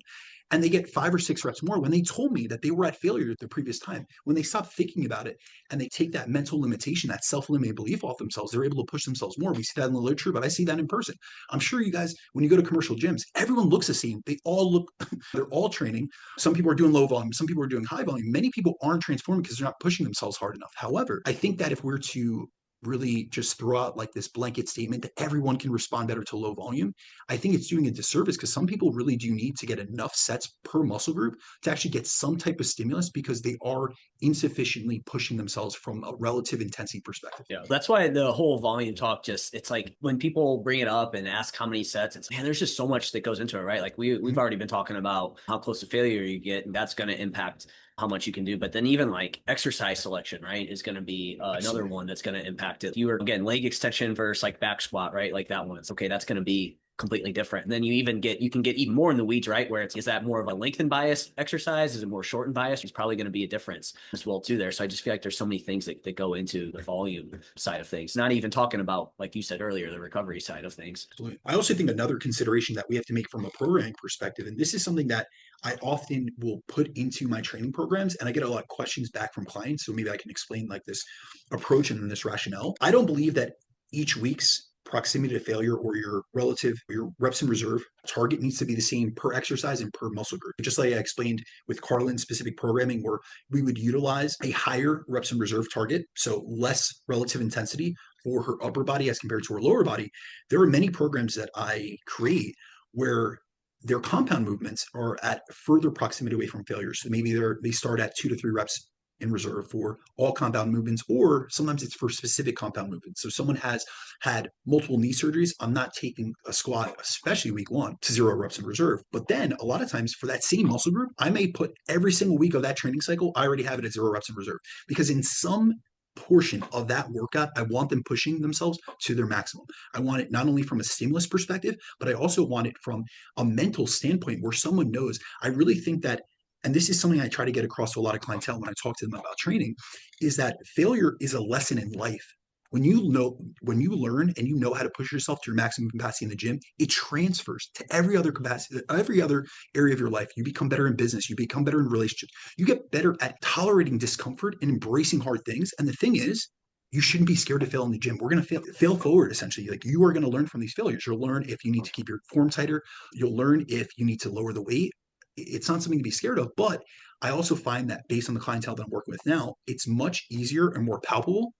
And they get 5 or 6 reps more when they told me that they were at failure the previous time. When they stop thinking about it and they take that mental limitation, that self-limiting belief off themselves, they're able to push themselves more. We see that in the literature, but I see that in person. I'm sure you guys, when you go to commercial gyms, everyone looks the same. They all look, they're all training. Some people are doing low volume, some people are doing high volume. Many people aren't transforming because they're not pushing themselves hard enough. However, I think that if we're to really just throw out like this blanket statement that everyone can respond better to low volume, I think it's doing a disservice, because some people really do need to get enough sets per muscle group to actually get some type of stimulus, because they are insufficiently pushing themselves from a relative intensity perspective. Yeah, that's why the whole volume talk, just, it's like when people bring it up and ask how many sets, it's, man, there's just so much that goes into it, right? Like we've already been talking about how close to failure you get, and that's going to impact how much you can do. But then even like exercise selection, right, is going to be another one that's going to impact it. You were, again, leg extension versus like back squat, right? Like that one, it's okay. That's going to be completely different. And then you can get even more in the weeds, right? Where is that more of a lengthened bias exercise? Is it more shortened bias? It's probably going to be a difference as well too there. So I just feel like there's so many things that go into the volume side of things, not even talking about, like you said earlier, the recovery side of things. Absolutely. I also think another consideration that we have to make from a programming perspective, and this is something that I often will put into my training programs, and I get a lot of questions back from clients. So maybe I can explain like this approach and then this rationale. I don't believe that each week's proximity to failure or your reps in reserve target needs to be the same per exercise and per muscle group. Just like I explained with Carlin's specific programming, where we would utilize a higher reps in reserve target, so less relative intensity for her upper body as compared to her lower body. There are many programs that I create where their compound movements are at further proximity away from failure. So maybe they start at 2 to 3 reps in reserve for all compound movements, or sometimes it's for specific compound movements. So someone has had multiple knee surgeries. I'm not taking a squat, especially week 1, to 0 reps in reserve. But then a lot of times for that same muscle group, I may put every single week of that training cycle, I already have it at 0 reps in reserve, because in some portion of that workout, I want them pushing themselves to their maximum. I want it not only from a stimulus perspective, but I also want it from a mental standpoint where someone knows. I really think that, and this is something I try to get across to a lot of clientele when I talk to them about training, is that failure is a lesson in life. When you learn and you know how to push yourself to your maximum capacity in the gym, it transfers to every other capacity, every other area of your life. You become better in business. You become better in relationships. You get better at tolerating discomfort and embracing hard things. And the thing is, you shouldn't be scared to fail in the gym. We're going to fail forward, essentially. Like, you are going to learn from these failures. You'll learn if you need to keep your form tighter. You'll learn if you need to lower the weight. It's not something to be scared of. But I also find that based on the clientele that I'm working with now, it's much easier and more palpable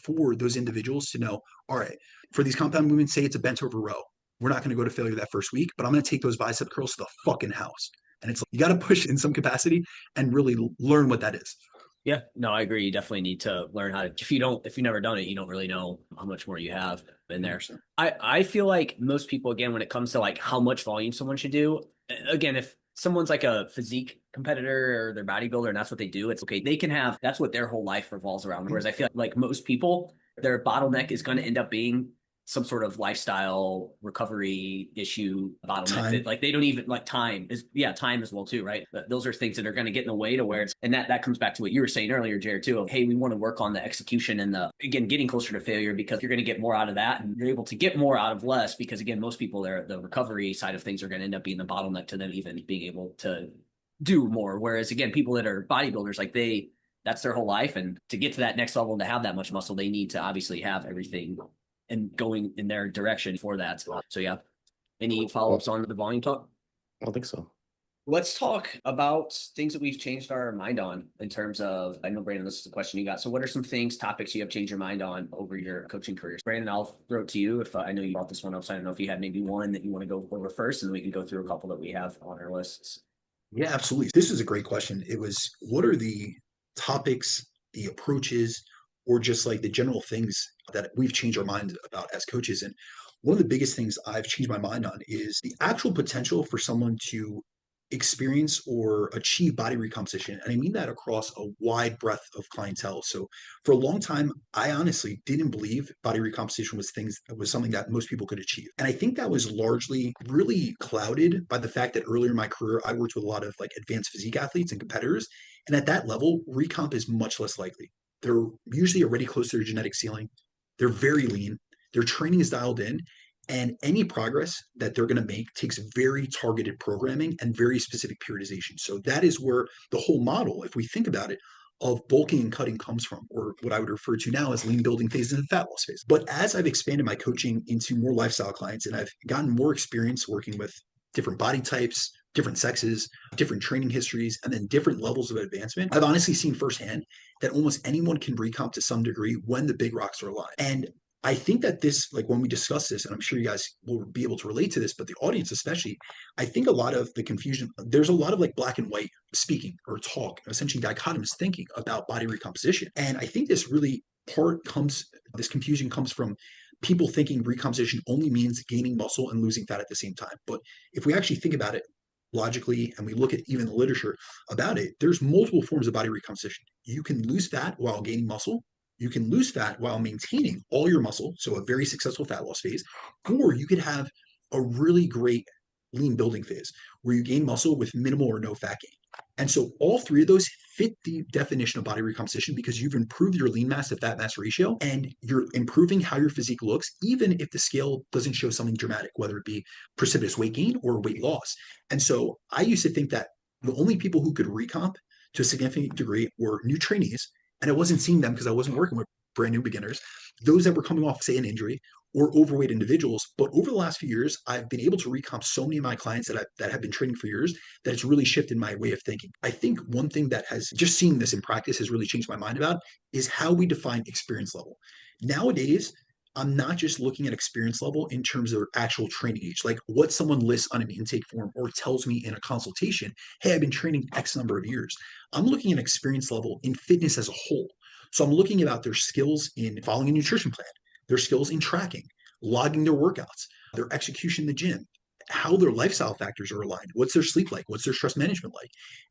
for those individuals to know, all right, for these compound movements, say it's a bent over row. we're not going to go to failure that first week, but I'm going to take those bicep curls to the fucking house. And it's like, you got to push in some capacity and really learn what that is. Yeah, no, I agree. You definitely need to learn how to, if you've never done it, you don't really know how much more you have in there. 100%. I feel like most people, again, when it comes to like how much volume someone should do, again, if someone's like a physique competitor or they're bodybuilder and that's what they do, it's okay. They can have, that's what their whole life revolves around. Whereas I feel like most people, their bottleneck is going to end up being some sort of lifestyle recovery issue bottleneck that like they don't even like time as well too, right? Those are things that are going to get in the way to where it's, and that comes back to what you were saying earlier, Jared, too, of, hey, we want to work on the execution and the, again, getting closer to failure because you're going to get more out of that and you're able to get more out of less because again, most people the recovery side of things are going to end up being the bottleneck to them even being able to do more. Whereas again, people that are bodybuilders, like that's their whole life. And to get to that next level and to have that much muscle, they need to obviously have everything and going in their direction for that. So yeah. Any follow-ups on the volume talk? I don't think so. Let's talk about things that we've changed our mind on in terms of, I know, Brandon, this is the question you got. So what are some topics you have changed your mind on over your coaching career? Brandon, I'll throw it to you. If I know you brought this one up, so I don't know if you had maybe one that you want to go over first, and then we can go through a couple that we have on our lists. Yeah, absolutely. This is a great question. It was, what are the topics, the approaches, or just like the general things that we've changed our mind about as coaches? And one of the biggest things I've changed my mind on is the actual potential for someone to experience or achieve body recomposition. And I mean that across a wide breadth of clientele. So for a long time, I honestly didn't believe body recomposition was something that most people could achieve. And I think that was largely really clouded by the fact that earlier in my career, I worked with a lot of like advanced physique athletes and competitors. And at that level, recomp is much less likely. They're usually already close to their genetic ceiling. They're very lean. Their training is dialed in. And any progress that they're going to make takes very targeted programming and very specific periodization. So that is where the whole model, if we think about it, of bulking and cutting comes from, or what I would refer to now as lean building phase and fat loss phase. But as I've expanded my coaching into more lifestyle clients and I've gotten more experience working with different body types, different sexes, different training histories, and then different levels of advancement, I've honestly seen firsthand that almost anyone can recomp to some degree when the big rocks are aligned. And I think that this, like when we discuss this, and I'm sure you guys will be able to relate to this, but the audience especially, I think a lot of the confusion, there's a lot of like black and white speaking or talk, essentially dichotomous thinking about body recomposition. And I think this confusion comes from people thinking recomposition only means gaining muscle and losing fat at the same time. But if we actually think about it logically, and we look at even the literature about it, there's multiple forms of body recomposition. You can lose fat while gaining muscle. You can lose fat while maintaining all your muscle, so a very successful fat loss phase, or you could have a really great lean building phase where you gain muscle with minimal or no fat gain. And so all three of those fit the definition of body recomposition because you've improved your lean mass to fat mass ratio and you're improving how your physique looks, even if the scale doesn't show something dramatic, whether it be precipitous weight gain or weight loss. And so I used to think that the only people who could recomp to a significant degree were new trainees. And I wasn't seeing them because I wasn't working with brand new beginners, those that were coming off, say, an injury or overweight individuals. But over the last few years, I've been able to recomp so many of my clients that have been training for years that it's really shifted my way of thinking. I think one thing that has just seeing this in practice has really changed my mind about is how we define experience level. Nowadays, I'm not just looking at experience level in terms of actual training age, like what someone lists on an intake form or tells me in a consultation, hey, I've been training X number of years. I'm looking at experience level in fitness as a whole. So I'm looking about their skills in following a nutrition plan, their skills in tracking, logging their workouts, their execution in the gym, how their lifestyle factors are aligned, what's their sleep like, what's their stress management like.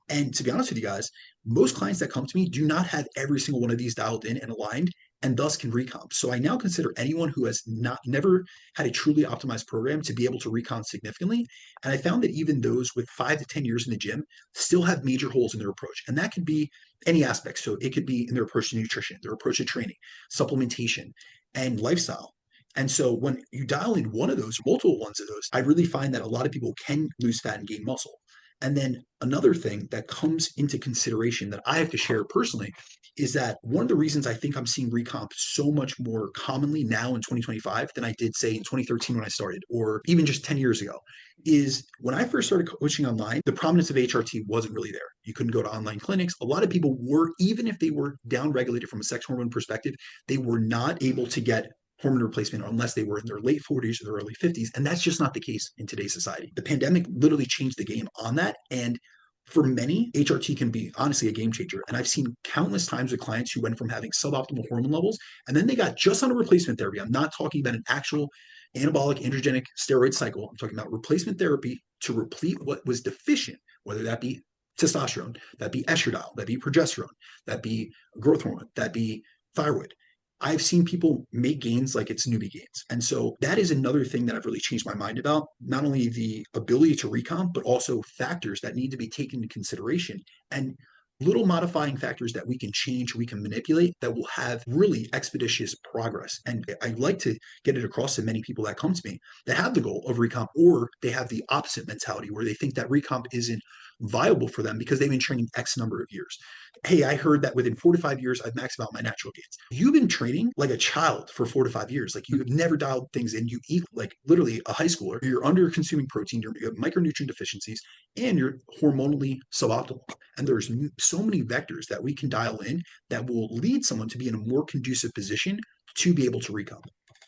And to be honest with you guys, most clients that come to me do not have every single one of these dialed in and aligned and thus can recomp. So I now consider anyone who has never had a truly optimized program to be able to recomp significantly. And I found that even those with 5 to 10 years in the gym still have major holes in their approach. And that could be any aspect. So it could be in their approach to nutrition, their approach to training, supplementation, and lifestyle. And so when you dial in one of those, multiple ones of those, I really find that a lot of people can lose fat and gain muscle. And then another thing that comes into consideration that I have to share personally is that one of the reasons I think I'm seeing recomp so much more commonly now in 2025 than I did, say, in 2013 when I started, or even just 10 years ago, is when I first started coaching online, the prominence of HRT wasn't really there. You couldn't go to online clinics. A lot of people were, even if they were down regulated from a sex hormone perspective, they were not able to get hormone replacement unless they were in their late 40s or their early 50s. And that's just not the case in today's society. The pandemic literally changed the game on that. And for many, HRT can be honestly a game changer. And I've seen countless times with clients who went from having suboptimal hormone levels and then they got just on a replacement therapy. I'm not talking about an actual anabolic androgenic steroid cycle. I'm talking about replacement therapy to replete what was deficient, whether that be testosterone, that be estradiol, that be progesterone, that be growth hormone, that be thyroid. I've seen people make gains like it's newbie gains. And so that is another thing that I've really changed my mind about, not only the ability to recomp, but also factors that need to be taken into consideration and little modifying factors that we can change, we can manipulate that will have really expeditious progress. And I like to get it across to many people that come to me that have the goal of recomp, or they have the opposite mentality where they think that recomp isn't viable for them because they've been training X number of years. Hey, I heard that within 4 to 5 years, I've maxed out my natural gains. You've been training like a child for 4 to 5 years. Like you have never dialed things in. You eat like literally a high schooler. You're under consuming protein. You have micronutrient deficiencies, and you're hormonally suboptimal. And there's so many vectors that we can dial in that will lead someone to be in a more conducive position to be able to recomp.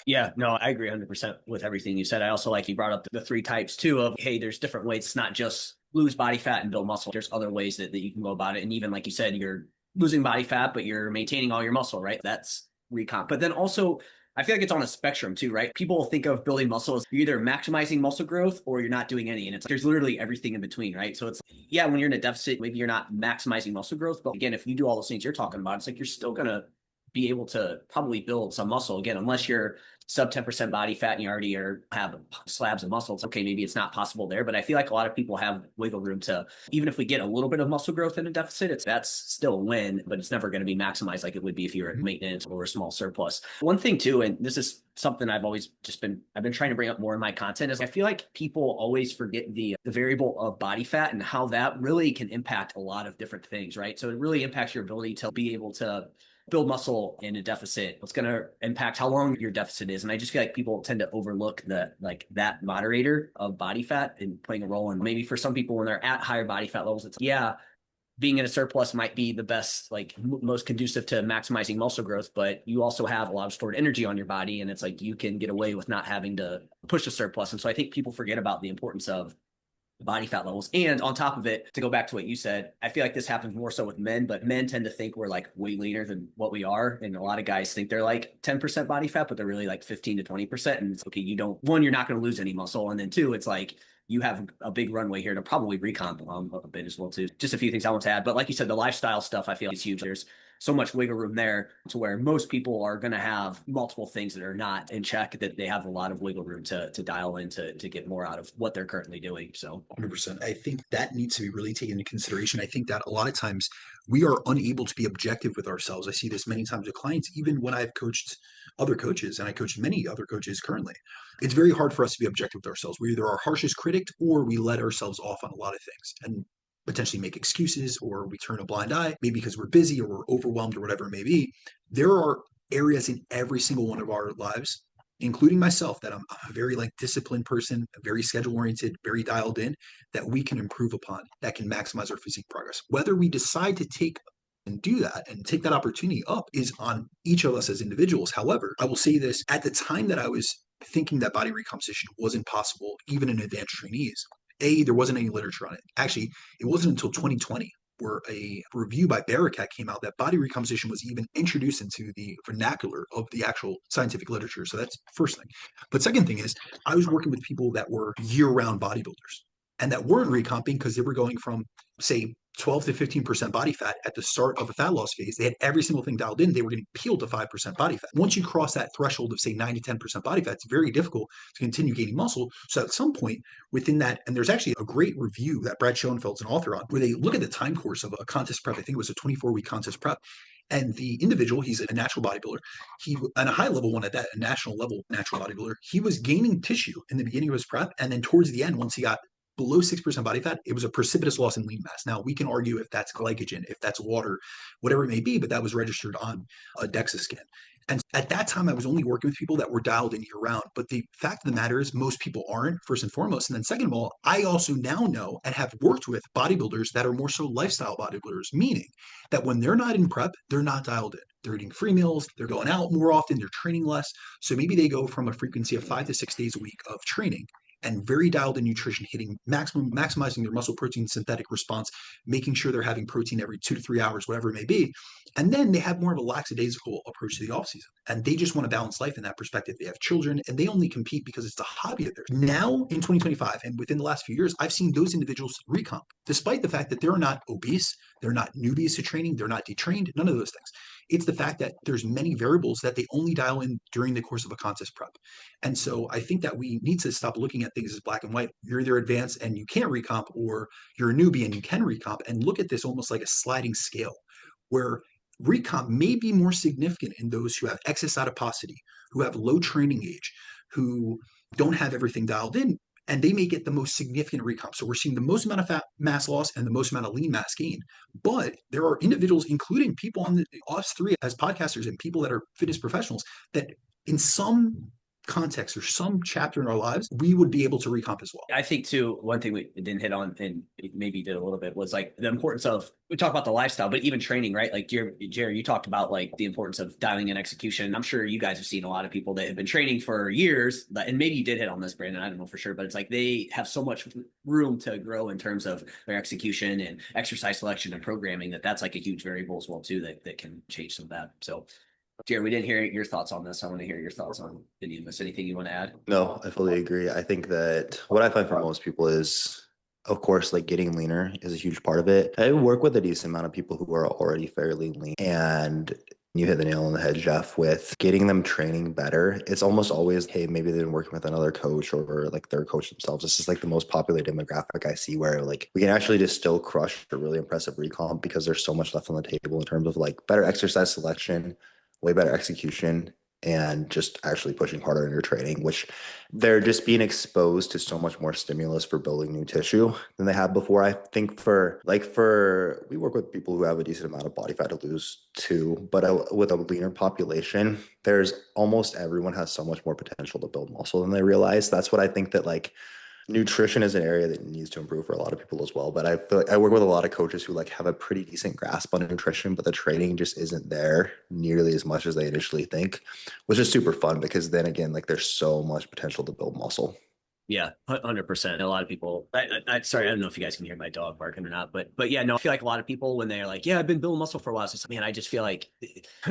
Yeah, no, I agree 100% with everything you said. I also like you brought up the three types too of, hey, there's different ways. It's not just lose body fat and build muscle. There's other ways that you can go about it. And even like you said, you're losing body fat, but you're maintaining all your muscle, right? That's recomp. But then also, I feel like it's on a spectrum too, right? People think of building muscle as you're either maximizing muscle growth or you're not doing any. And it's like, there's literally everything in between, right? So it's, yeah, when you're in a deficit, maybe you're not maximizing muscle growth. But again, if you do all those things you're talking about, it's like you're still going to be able to probably build some muscle again, unless you're sub 10% body fat and you already have slabs of muscle. It's okay, maybe it's not possible there, but I feel like a lot of people have wiggle room to, even if we get a little bit of muscle growth in a deficit, that's still a win, but it's never going to be maximized like it would be if you were at maintenance or a small surplus. One thing too, and this is something I've been trying to bring up more in my content, is I feel like people always forget the variable of body fat and how that really can impact a lot of different things, right? So it really impacts your ability to be able to build muscle in a deficit. It's going to impact how long your deficit is. And I just feel like people tend to overlook that moderator of body fat and playing a role. And maybe for some people, when they're at higher body fat levels, it's being in a surplus might be the best, like most conducive to maximizing muscle growth, but you also have a lot of stored energy on your body. And it's like, you can get away with not having to push a surplus. And so I think people forget about the importance of body fat levels. And on top of it, to go back to what you said, I feel like this happens more so with men, but men tend to think we're like way leaner than what we are. And a lot of guys think they're like 10% body fat, but they're really like 15 to 20%. And it's okay, you're not going to lose any muscle. And then two, it's like, you have a big runway here to probably recomp a bit as well too. Just a few things I want to add, but like you said, the lifestyle stuff I feel is huge. There's so much wiggle room there to where most people are going to have multiple things that are not in check, that they have a lot of wiggle room to dial in to get more out of what they're currently doing. So 100%. I think that needs to be really taken into consideration. I think that a lot of times we are unable to be objective with ourselves. I see this many times with clients, even when I've coached other coaches, and I coach many other coaches currently. It's very hard for us to be objective with ourselves. We're either our harshest critic or we let ourselves off on a lot of things and potentially make excuses, or we turn a blind eye, maybe because we're busy or we're overwhelmed or whatever it may be. There are areas in every single one of our lives, including myself, that I'm a very disciplined person, very schedule oriented, very dialed in, that we can improve upon, that can maximize our physique progress. Whether we decide to take and do that and take that opportunity up is on each of us as individuals. However, I will say this: at the time that I was thinking that body recomposition wasn't possible, even in advanced trainees, there wasn't any literature on it. Actually, it wasn't until 2020 where a review by Bair came out that body recomposition was even introduced into the vernacular of the actual scientific literature. So that's first thing. But second thing is, I was working with people that were year-round bodybuilders and that weren't recomping because they were going from, say, 12 to 15% body fat at the start of a fat loss phase. They had every single thing dialed in. They were getting peeled to 5% body fat. Once you cross that threshold of, say, 9 to 10% body fat, it's very difficult to continue gaining muscle. So at some point within that, and there's actually a great review that Brad Schoenfeld's an author on, where they look at the time course of a contest prep. I think it was a 24-week contest prep. And the individual, he's a natural bodybuilder. He, on a high level one at that, a national level natural bodybuilder, he was gaining tissue in the beginning of his prep. And then towards the end, once he got below 6% body fat, it was a precipitous loss in lean mass. Now, we can argue if that's glycogen, if that's water, whatever it may be, but that was registered on a DEXA scan. And at that time, I was only working with people that were dialed in year round. But the fact of the matter is, most people aren't, first and foremost. And then, second of all, I also now know and have worked with bodybuilders that are more so lifestyle bodybuilders, meaning that when they're not in prep, they're not dialed in. They're eating free meals, they're going out more often, they're training less. So maybe they go from a frequency of 5 to 6 days a week of training and very dialed in nutrition, hitting maximizing their muscle protein synthetic response, making sure they're having protein every 2 to 3 hours, whatever it may be. And then they have more of a lackadaisical approach to the off season. And they just want to balance life in that perspective. They have children and they only compete because it's a hobby of theirs. Now in 2025 and within the last few years, I've seen those individuals recomp, despite the fact that they're not obese, they're not newbies to training, they're not detrained, none of those things. It's the fact that there's many variables that they only dial in during the course of a contest prep. And so I think that we need to stop looking at things as black and white. You're either advanced and you can't recomp, or you're a newbie and you can recomp, and look at this almost like a sliding scale where recomp may be more significant in those who have excess adiposity, who have low training age, who don't have everything dialed in, and they may get the most significant recomp. So we're seeing the most amount of fat mass loss and the most amount of lean mass gain. But there are individuals, including people on us three as podcasters and people that are fitness professionals, that in some context or some chapter in our lives, we would be able to recomp as well. I think too, one thing we didn't hit on and maybe did a little bit was like the importance of, we talk about the lifestyle, but even training, right? Like Jerry, you talked about like the importance of dialing in execution. I'm sure you guys have seen a lot of people that have been training for years, and maybe you did hit on this, Brandon, I don't know for sure, but it's like they have so much room to grow in terms of their execution and exercise selection and programming that's like a huge variable as well too, that can change some of that. So Jerry, we didn't hear your thoughts on this. I want to hear your thoughts on any of this. Anything you want to add? No, I fully agree. I think that what I find for most people is, of course, like getting leaner is a huge part of it. I work with a decent amount of people who are already fairly lean, and you hit the nail on the head, Jeff, with getting them training better. It's almost always, hey, maybe they've been working with another coach or like their coach themselves. This is like the most popular demographic I see, where like we can actually just still crush a really impressive recomp because there's so much left on the table in terms of like better exercise selection, way better execution, and just actually pushing harder in your training, which they're just being exposed to so much more stimulus for building new tissue than they have before. I think we work with people who have a decent amount of body fat to lose too, but with a leaner population, there's almost everyone has so much more potential to build muscle than they realize. That's what I think that like nutrition is an area that needs to improve for a lot of people as well. But I feel like I work with a lot of coaches who like have a pretty decent grasp on nutrition, but the training just isn't there nearly as much as they initially think, which is super fun because then again, like there's so much potential to build muscle. Yeah, 100%. A lot of people, sorry, I don't know if you guys can hear my dog barking or not, but yeah, no, I feel like a lot of people when they're like, yeah, I've been building muscle for a while. So, man, I just feel like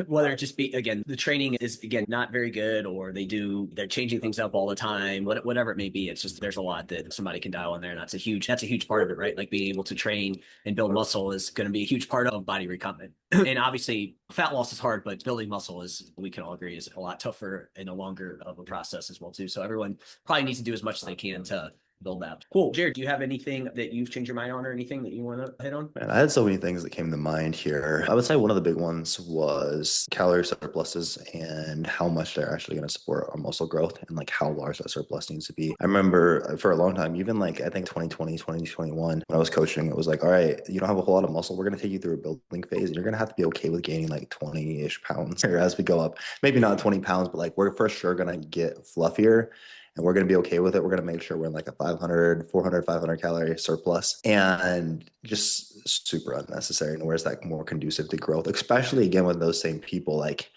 whether it just be, again, the training is, again, not very good, or they're changing things up all the time, whatever it may be. It's just, there's a lot that somebody can dial in there. And that's a huge part of it, right? Like being able to train and build muscle is going to be a huge part of body recomp. And obviously fat loss is hard, but building muscle is, we can all agree, is a lot tougher and a longer of a process as well too. So everyone probably needs to do as much as they can to build that. Cool. Jared, do you have anything that you've changed your mind on or anything that you want to hit on? Man, I had so many things that came to mind here. I would say one of the big ones was calorie surpluses and how much they're actually going to support our muscle growth and like how large that surplus needs to be. I remember for a long time, even like I think 2020, 2021, when I was coaching, it was like, all right, you don't have a whole lot of muscle. We're going to take you through a building phase and you're going to have to be okay with gaining like 20-ish pounds as we go up. Maybe not 20 pounds, but like we're for sure going to get fluffier. And we're going to be okay with it. We're going to make sure we're in like a 500, 400, 500 calorie surplus, and just super unnecessary. And where's that more conducive to growth, especially again with those same people. Like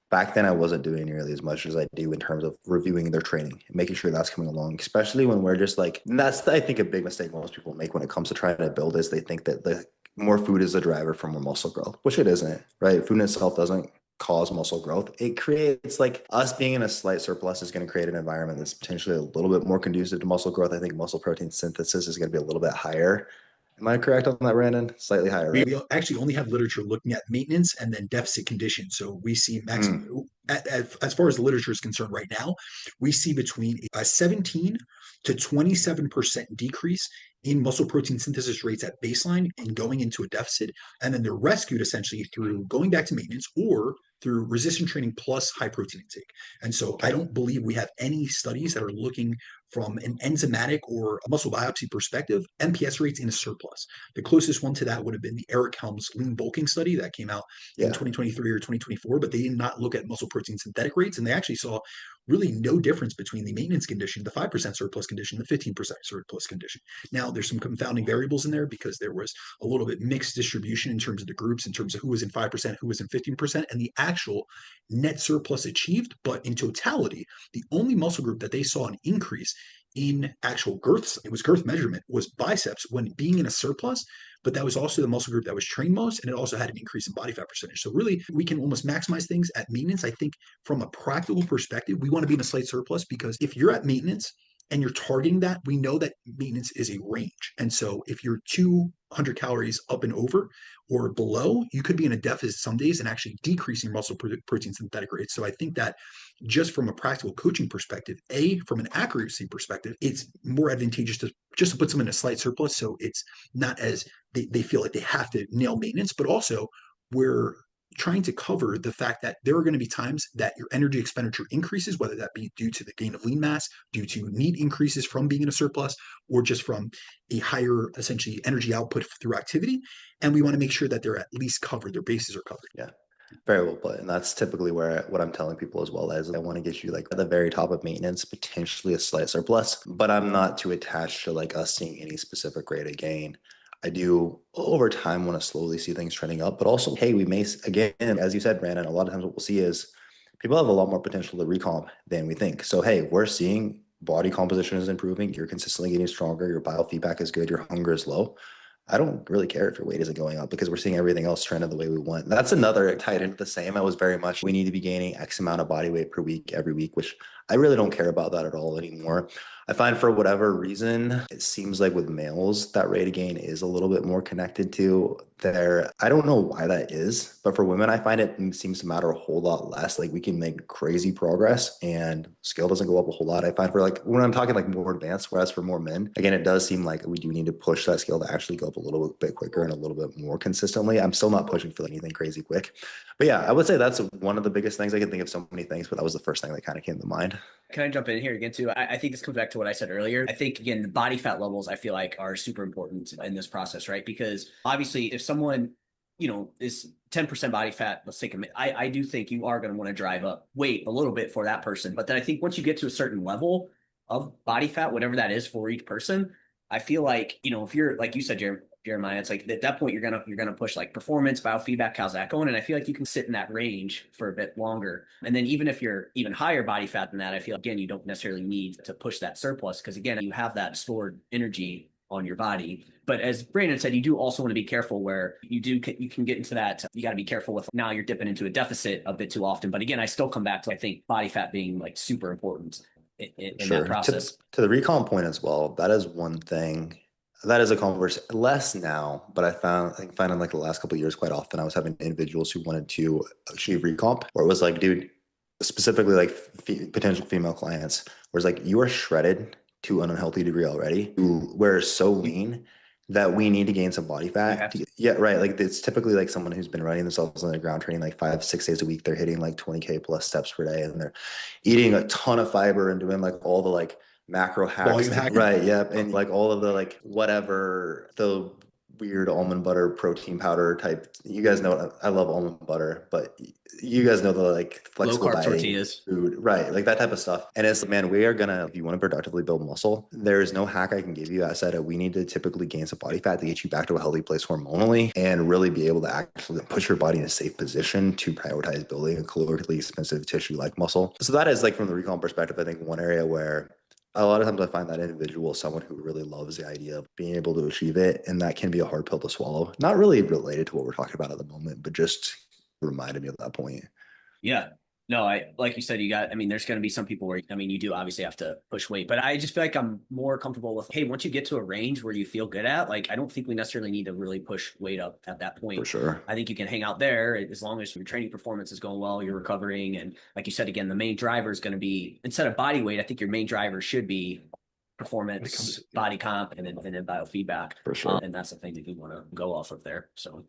back then I wasn't doing nearly as much as I do in terms of reviewing their training and making sure that's coming along, especially when we're just like, that's I think a big mistake most people make when it comes to trying to build is they think that the more food is a driver for more muscle growth, which it isn't, right? Food in itself doesn't cause muscle growth. It creates like us being in a slight surplus is going to create an environment that's potentially a little bit more conducive to muscle growth. I think muscle protein synthesis is going to be a little bit higher. Am I correct on that, Brandon? Slightly higher, right? We actually only have literature looking at maintenance and then deficit condition. So we see maximum, as far as the literature is concerned right now, we see between a 17 to 27% decrease in muscle protein synthesis rates at baseline and going into a deficit. And then they're rescued essentially through going back to maintenance or through resistance training plus high protein intake. And so I don't believe we have any studies that are looking from an enzymatic or a muscle biopsy perspective, MPS rates in a surplus. The closest one to that would have been the Eric Helms lean bulking study that came out in 2023 or 2024, but they did not look at muscle protein synthetic rates. And they actually saw really no difference between the maintenance condition, the 5% surplus condition, the 15% surplus condition. Now, there's some confounding variables in there because there was a little bit mixed distribution in terms of the groups, in terms of who was in 5%, who was in 15%, and the actual net surplus achieved. But in totality, the only muscle group that they saw an increase in actual girths, it was girth measurement, was biceps when being in a surplus, but that was also the muscle group that was trained most, and it also had an increase in body fat percentage. So really, we can almost maximize things at maintenance. I think from a practical perspective, we want to be in a slight surplus because if you're at maintenance and you're targeting that, we know that maintenance is a range. And so if you're 200 calories up and over or below, you could be in a deficit some days and actually decreasing muscle protein synthetic rates. So I think that just from a practical coaching perspective, from an accuracy perspective, it's more advantageous to just to put someone in a slight surplus. So it's not as they feel like they have to nail maintenance, but also we're trying to cover the fact that there are going to be times that your energy expenditure increases, whether that be due to the gain of lean mass, due to need increases from being in a surplus, or just from a higher, essentially, energy output through activity. And we want to make sure that they're at least covered, their bases are covered. Yeah. Very well put. And that's typically what I'm telling people as well as I want to get you like at the very top of maintenance, potentially a slight surplus, but I'm not too attached to like us seeing any specific rate of gain. I do over time want to slowly see things trending up, but also, hey, we may, again, as you said, Brandon, a lot of times what we'll see is people have a lot more potential to recomp than we think. So, hey, we're seeing body composition is improving. You're consistently getting stronger. Your biofeedback is good. Your hunger is low. I don't really care if your weight isn't going up because we're seeing everything else trend in the way we want. That's another tied into the same. I was very much, we need to be gaining X amount of body weight per week, every week, which I really don't care about that at all anymore. I find for whatever reason, it seems like with males, that rate of gain is a little bit more connected to their, I don't know why that is, but for women, I find it seems to matter a whole lot less. Like we can make crazy progress and scale doesn't go up a whole lot. I find for like, when I'm talking like more advanced, whereas for more men, again, it does seem like we do need to push that scale to actually go up a little bit quicker and a little bit more consistently. I'm still not pushing for anything crazy quick. But yeah, I would say that's one of the biggest things. I can think of so many things, but that was the first thing that kind of came to mind. Can I jump in here again too? I think this comes back to what I said earlier. I think, again, the body fat levels I feel like are super important in this process, right? Because obviously if someone, is 10% body fat, let's take a minute. I do think you are going to want to drive up weight a little bit for that person. But then I think once you get to a certain level of body fat, whatever that is for each person, I feel like, if you're, like you said, Jeremiah, it's like at that point you're gonna push like performance, biofeedback, how's that going? And I feel like you can sit in that range for a bit longer. And then even if you're even higher body fat than that, I feel again you don't necessarily need to push that surplus because again you have that stored energy on your body. But as Brandon said, you do also want to be careful where you can get into that. You got to be careful with now you're dipping into a deficit a bit too often. But again, I still come back to I think body fat being like super important in that process. To the recon point as well, that is one thing. That is a conversation less now, but I find in like the last couple of years quite often I was having individuals who wanted to achieve recomp, where it was like, dude, specifically like potential female clients, where it's like you are shredded to an unhealthy degree already. We're so lean that we need to gain some body fat. Yeah, right. Like it's typically like someone who's been running themselves on the ground training like 5-6 days a week. They're hitting like 20K plus steps per day, and they're eating a ton of fiber and doing like all the like macro hacks, right? Yep. And like all of the like whatever the weird almond butter protein powder type. You guys know I love almond butter, but you guys know the like flexible low carb tortillas, food, right? Like that type of stuff. And it's man, we are gonna, if you want to productively build muscle, there is no hack I can give you. I said we need to typically gain some body fat to get you back to a healthy place hormonally and really be able to actually push your body in a safe position to prioritize building a calorically expensive tissue like muscle. So that is like from the recon perspective, I think one area where a lot of times I find that individual is someone who really loves the idea of being able to achieve it. And that can be a hard pill to swallow. Not really related to what we're talking about at the moment, but just reminded me of that point. Yeah. No, like you said, there's going to be some people where, you do obviously have to push weight, but I just feel like I'm more comfortable with, hey, once you get to a range where you feel good at, like, I don't think we necessarily need to really push weight up at that point. For sure. I think you can hang out there as long as your training performance is going well, you're recovering. And like you said, again, the main driver is going to be, instead of body weight, I think your main driver should be performance, body comp, and then biofeedback. For sure. And that's the thing that you want to go off of there. So.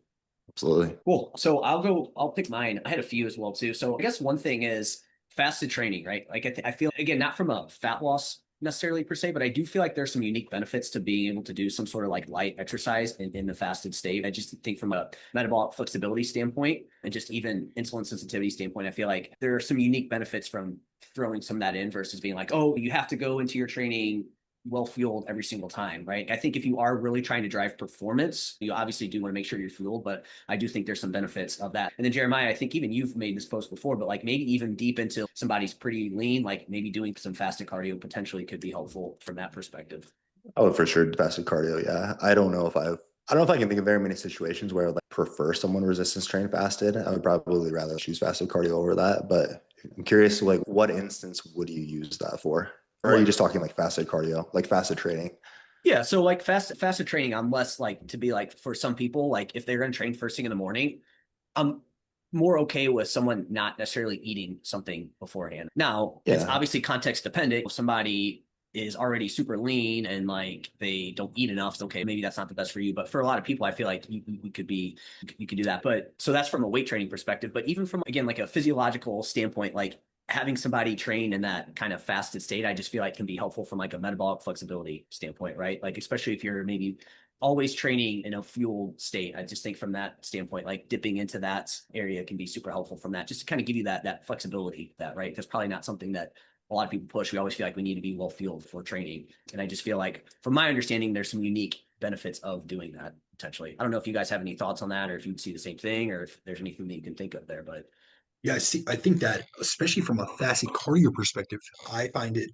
Absolutely. Cool. So I'll pick mine. I had a few as well too. So I guess one thing is fasted training, right? Like I feel, again, not from a fat loss necessarily per se, but I do feel like there's some unique benefits to being able to do some sort of like light exercise in the fasted state. I just think from a metabolic flexibility standpoint and just even insulin sensitivity standpoint, I feel like there are some unique benefits from throwing some of that in versus being like, oh, you have to go into your training well fueled every single time, right? I think if you are really trying to drive performance, you obviously do want to make sure you're fueled, but I do think there's some benefits of that. And then Jeremiah, I think even you've made this post before, but like maybe even deep into somebody's pretty lean, like maybe doing some fasted cardio potentially could be helpful from that perspective. Oh, for sure, fasted cardio. Yeah, I don't know if I can think of very many situations where I would like prefer someone resistance trained fasted. I would probably rather choose fasted cardio over that. But I'm curious, like, what instance would you use that for? Or are you What? just talking like fasted cardio, like fasted training? Yeah, so like fasted training, I'm less like to be like for some people, like if they're gonna train first thing in the morning, I'm more okay with someone not necessarily eating something beforehand. Now, it's Yeah, obviously context dependent. If somebody is already super lean and like they don't eat enough, it's okay, maybe that's not the best for you. But for a lot of people, I feel like you could do that. But so that's from a weight training perspective. But even from again like a physiological standpoint, like having somebody train in that kind of fasted state, I just feel like can be helpful from like a metabolic flexibility standpoint, right? Like especially if you're maybe always training in a fuel state. I just think from that standpoint, like dipping into that area can be super helpful from that, just to kind of give you that flexibility, that right. That's probably not something that a lot of people push. We always feel like we need to be well fueled for training. And I just feel like, from my understanding, there's some unique benefits of doing that potentially. I don't know if you guys have any thoughts on that or if you'd see the same thing or if there's anything that you can think of there, but Yeah, I see. I think that especially from a fasted cardio perspective, I find it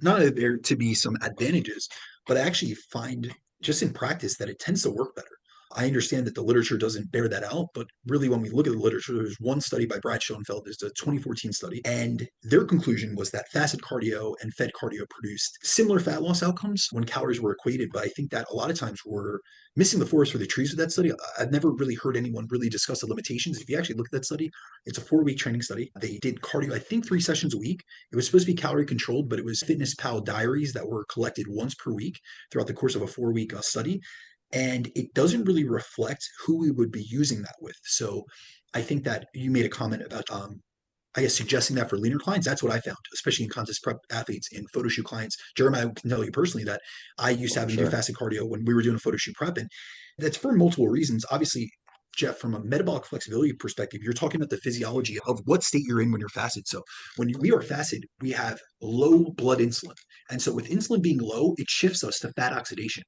not only there to be some advantages, but I actually find just in practice that it tends to work better. I understand that the literature doesn't bear that out, but really, when we look at the literature, there's one study by Brad Schoenfeld, it's a 2014 study, and their conclusion was that fasted cardio and fed cardio produced similar fat loss outcomes when calories were equated. But I think that a lot of times we're missing the forest for the trees with that study. I've never really heard anyone really discuss the limitations. If you actually look at that study, it's a 4 week training study. They did cardio, I think 3 sessions a week. It was supposed to be calorie controlled, but it was Fitness Pal diaries that were collected once per week throughout the course of a 4 week study. And it doesn't really reflect who we would be using that with. So I think that you made a comment about I guess suggesting that for leaner clients, that's what I found, especially in contest prep athletes and photo shoot clients. Jeremiah can tell you personally that I used oh, to have for them do sure. fasted cardio when we were doing a photo shoot prep. And that's for multiple reasons. Obviously, Jeff, from a metabolic flexibility perspective, you're talking about the physiology of what state you're in when you're fasted. So when we are fasted, we have low blood insulin. And so with insulin being low, it shifts us to fat oxidation.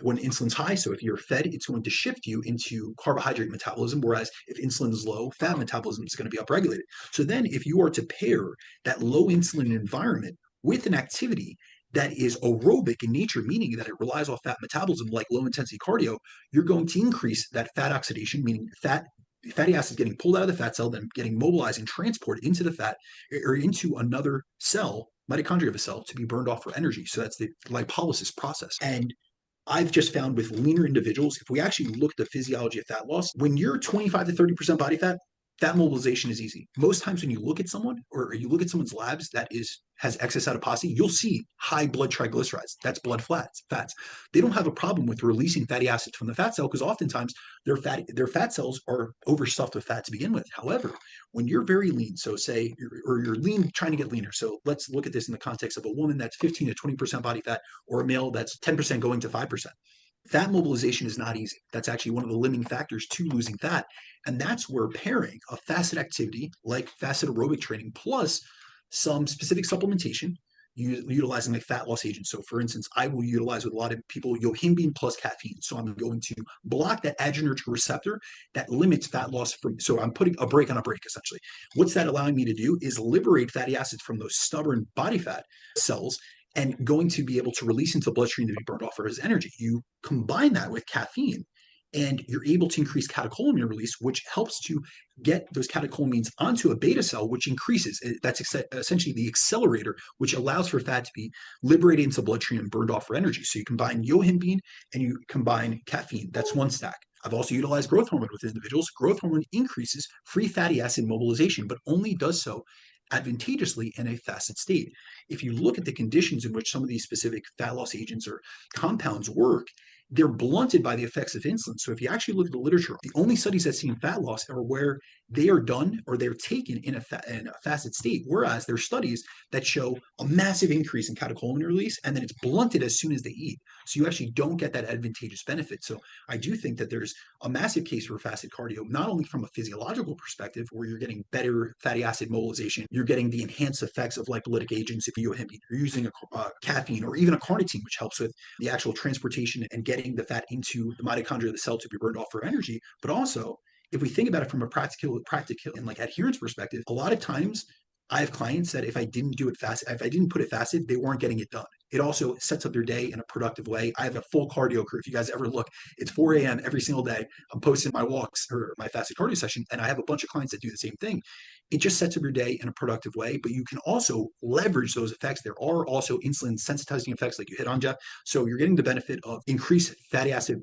When insulin's high, so if you're fed, it's going to shift you into carbohydrate metabolism. Whereas if insulin is low, fat metabolism is going to be upregulated. So then if you are to pair that low insulin environment with an activity that is aerobic in nature, meaning that it relies off fat metabolism like low intensity cardio, you're going to increase that fat oxidation, meaning fatty acids getting pulled out of the fat cell, then getting mobilized and transported into the fat or into another cell, mitochondria of a cell, to be burned off for energy. So that's the lipolysis process. And I've just found with leaner individuals, if we actually look at the physiology of fat loss, when you're 25 to 30% body fat, fat mobilization is easy. Most times when you look at someone or you look at someone's labs that has excess adiposity, you'll see high blood triglycerides. That's blood fats. They don't have a problem with releasing fatty acids from the fat cell because oftentimes their fat cells are overstuffed with fat to begin with. However, when you're very lean, so say you're lean trying to get leaner. So let's look at this in the context of a woman that's 15 to 20% body fat or a male that's 10% going to 5%. Fat mobilization is not easy. That's actually one of the limiting factors to losing fat. And that's where pairing a fasted activity like fasted aerobic training plus some specific supplementation, utilizing like fat loss agents. So, for instance, I will utilize with a lot of people yohimbine plus caffeine. So, I'm going to block that adrenergic receptor that limits fat loss from. So, I'm putting a break on a break essentially. What's that allowing me to do is liberate fatty acids from those stubborn body fat cells and going to be able to release into the bloodstream to be burned off as energy. You combine that with caffeine and you're able to increase catecholamine release, which helps to get those catecholamines onto a beta cell, which increases. That's essentially the accelerator, which allows for fat to be liberated into the bloodstream and burned off for energy. So you combine yohimbine and you combine caffeine. That's one stack. I've also utilized growth hormone with individuals. Growth hormone increases free fatty acid mobilization, but only does so advantageously in a fasted state. if you look at the conditions in which some of these specific fat loss agents or compounds work, they're blunted by the effects of insulin. So if you actually look at the literature, the only studies that see fat loss are where they are done or they're taken in a fasted state, whereas there are studies that show a massive increase in catecholamine release, and then it's blunted as soon as they eat. So you actually don't get that advantageous benefit. So I do think that there's a massive case for fasted cardio, not only from a physiological perspective, where you're getting better fatty acid mobilization, you're getting the enhanced effects of lipolytic agents if you're using a caffeine or even a carnitine, which helps with the actual transportation and getting the fat into the mitochondria of the cell to be burned off for energy. But also, if we think about it from a practical and like adherence perspective, a lot of times I have clients that if I didn't do it fast, if I didn't put it fasted, they weren't getting it done. It also sets up their day in a productive way. I have a full cardio crew. If you guys ever look, it's 4 a.m. every single day. I'm posting my walks or my fasted cardio session, and I have a bunch of clients that do the same thing. It just sets up your day in a productive way, but you can also leverage those effects. There are also insulin sensitizing effects like you hit on, Jeff. So you're getting the benefit of increased fatty acid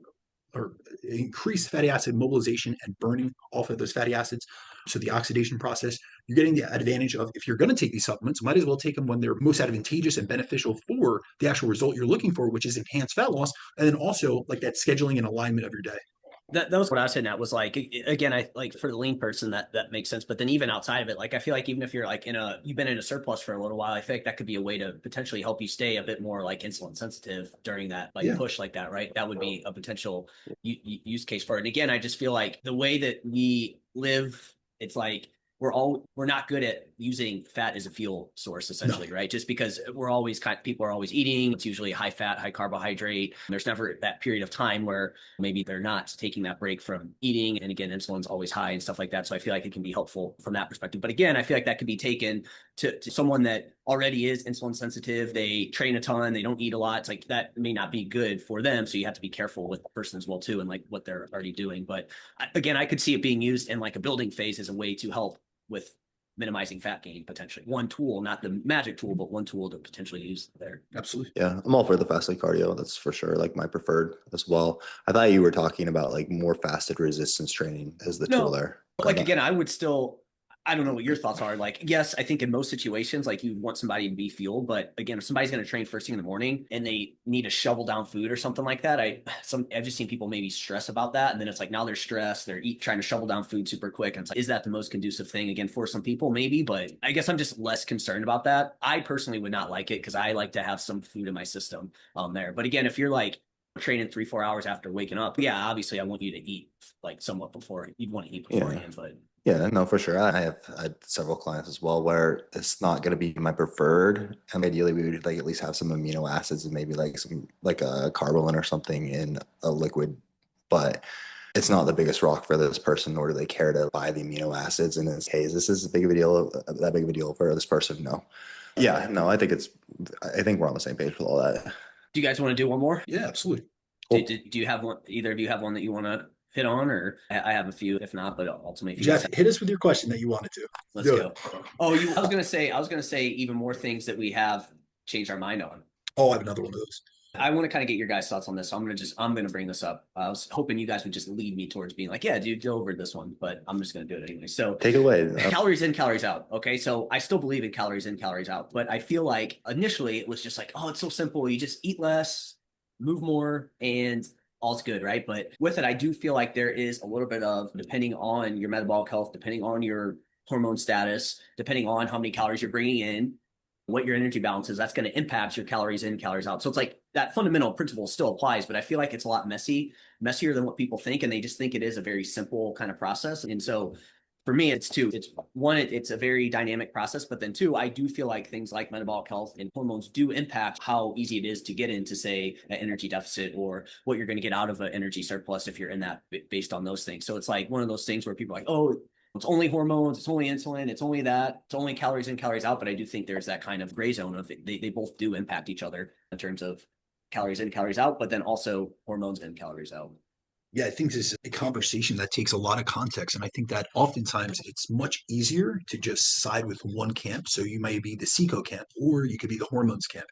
mobilization and burning off of those fatty acids. So the oxidation process, you're getting the advantage of, if you're going to take these supplements, might as well take them when they're most advantageous and beneficial for the actual result you're looking for, which is enhanced fat loss. And then also like that scheduling and alignment of your day. That was what I was saying. That was like, again, I like for the lean person that makes sense. But then even outside of it, like I feel like even if you're like you've been in a surplus for a little while, I think that could be a way to potentially help you stay a bit more like insulin sensitive during that push like that, right? That would be a potential use case for it. And again, I just feel like the way that we live, it's like we're not good at using fat as a fuel source, essentially, right? Just because people are always eating. It's usually high fat, high carbohydrate. There's never that period of time where maybe they're not taking that break from eating. And again, insulin's always high and stuff like that. So I feel like it can be helpful from that perspective. But again, I feel like that could be taken to someone that already is insulin sensitive. They train a ton, they don't eat a lot. It's like that may not be good for them. So you have to be careful with the person as well too, and like what they're already doing. But again, I could see it being used in like a building phase as a way to help with minimizing fat gain potentially. One tool, not the magic tool, but one tool to potentially use there. Absolutely. Yeah, I'm all for the fasted cardio. That's for sure like my preferred as well. I thought you were talking about like more fasted resistance training as the tool there. Like again, I don't know what your thoughts are. Like, yes, I think in most situations, like you want somebody to be fueled, but again, if somebody's going to train first thing in the morning and they need to shovel down food or something like that, I've just seen people maybe stress about that. And then it's like, now they're stressed, they're trying to shovel down food super quick. And it's like, is that the most conducive thing? Again, for some people, maybe, but I guess I'm just less concerned about that. I personally would not like it because I like to have some food in my system there. But again, if you're like training 3-4 hours after waking up, yeah, obviously I want you to eat like somewhat before you'd want to eat beforehand, but yeah, no, for sure. I had several clients as well where it's not going to be my preferred. And ideally, we would like at least have some amino acids and maybe like some like a carbolin or something in a liquid. But it's not the biggest rock for this person, nor do they care to buy the amino acids. And it's, hey, is this as big of a deal, that big of a deal for this person? No. Yeah, no, I think we're on the same page with all that. Do you guys want to do one more? Yeah, absolutely. Do you have one? Either of you have one that you want to hit on, or I have a few, if not, but ultimately, Jeff, hit us with your question that you wanted to. Let's go. Oh, I was gonna say even more things that we have changed our mind on. Oh, I have another one of those. I want to kind of get your guys' thoughts on this. So I'm gonna bring this up. I was hoping you guys would just lead me towards being like, yeah, dude, go over this one, but I'm just gonna do it anyway. So take it away. Calories in, calories out. Okay, so I still believe in calories in, calories out, but I feel like initially it was just like, oh, it's so simple. You just eat less, move more, and all's good, right? But with it, I do feel like there is a little bit of, depending on your metabolic health, depending on your hormone status, depending on how many calories you're bringing in, what your energy balance is, that's going to impact your calories in, calories out. So it's like that fundamental principle still applies, but I feel like it's a lot messier than what people think. And they just think it is a very simple kind of process. And so for me, it's two. It's one, it's a very dynamic process, but then two, I do feel like things like metabolic health and hormones do impact how easy it is to get into, say, an energy deficit or what you're going to get out of an energy surplus if you're in that based on those things. So it's like one of those things where people are like, oh, it's only hormones, it's only insulin, it's only that, it's only calories in, calories out. But I do think there's that kind of gray zone of they both do impact each other in terms of calories in, calories out, but then also hormones in, calories out. Yeah, I think this is a conversation that takes a lot of context. And I think that oftentimes it's much easier to just side with one camp. So you may be the CECO camp or you could be the hormones camp.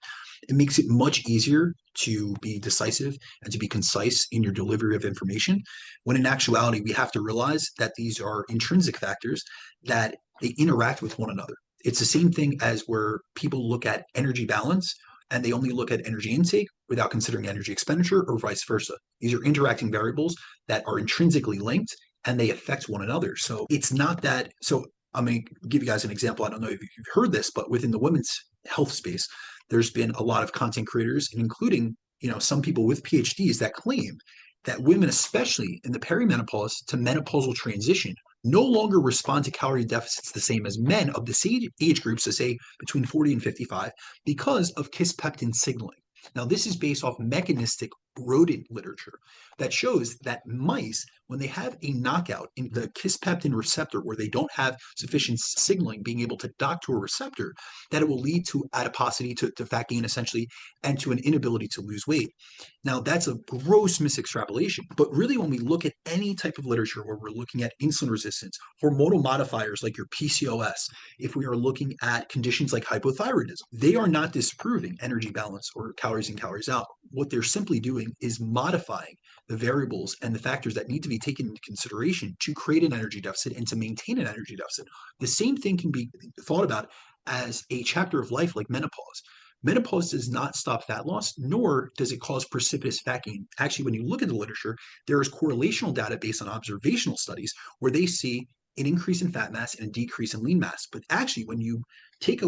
It makes it much easier to be decisive and to be concise in your delivery of information, when in actuality, we have to realize that these are intrinsic factors that they interact with one another. It's the same thing as where people look at energy balance and they only look at energy intake without considering energy expenditure, or vice versa. These are interacting variables that are intrinsically linked and they affect one another. So it's not that. So I'm going to give you guys an example. I don't know if you've heard this, but within the women's health space, there's been a lot of content creators, including, some people with PhDs that claim that women, especially in the perimenopause to menopausal transition, no longer respond to calorie deficits the same as men of the same age groups, to say between 40 and 55, because of kisspeptin signaling. Now, this is based off mechanistic rodent literature that shows that mice, when they have a knockout in the kisspeptin receptor where they don't have sufficient signaling being able to dock to a receptor, that it will lead to adiposity, to fat gain essentially, and to an inability to lose weight. Now, that's a gross misextrapolation, but really when we look at any type of literature where we're looking at insulin resistance, hormonal modifiers like your PCOS, if we are looking at conditions like hypothyroidism, they are not disproving energy balance or calories in, calories out. What they're simply doing is modifying the variables and the factors that need to be taken into consideration to create an energy deficit and to maintain an energy deficit. The same thing can be thought about as a chapter of life like menopause. Menopause does not stop fat loss, nor does it cause precipitous fat gain. Actually, when you look at the literature, there is correlational data based on observational studies where they see an increase in fat mass and a decrease in lean mass. But actually, when you take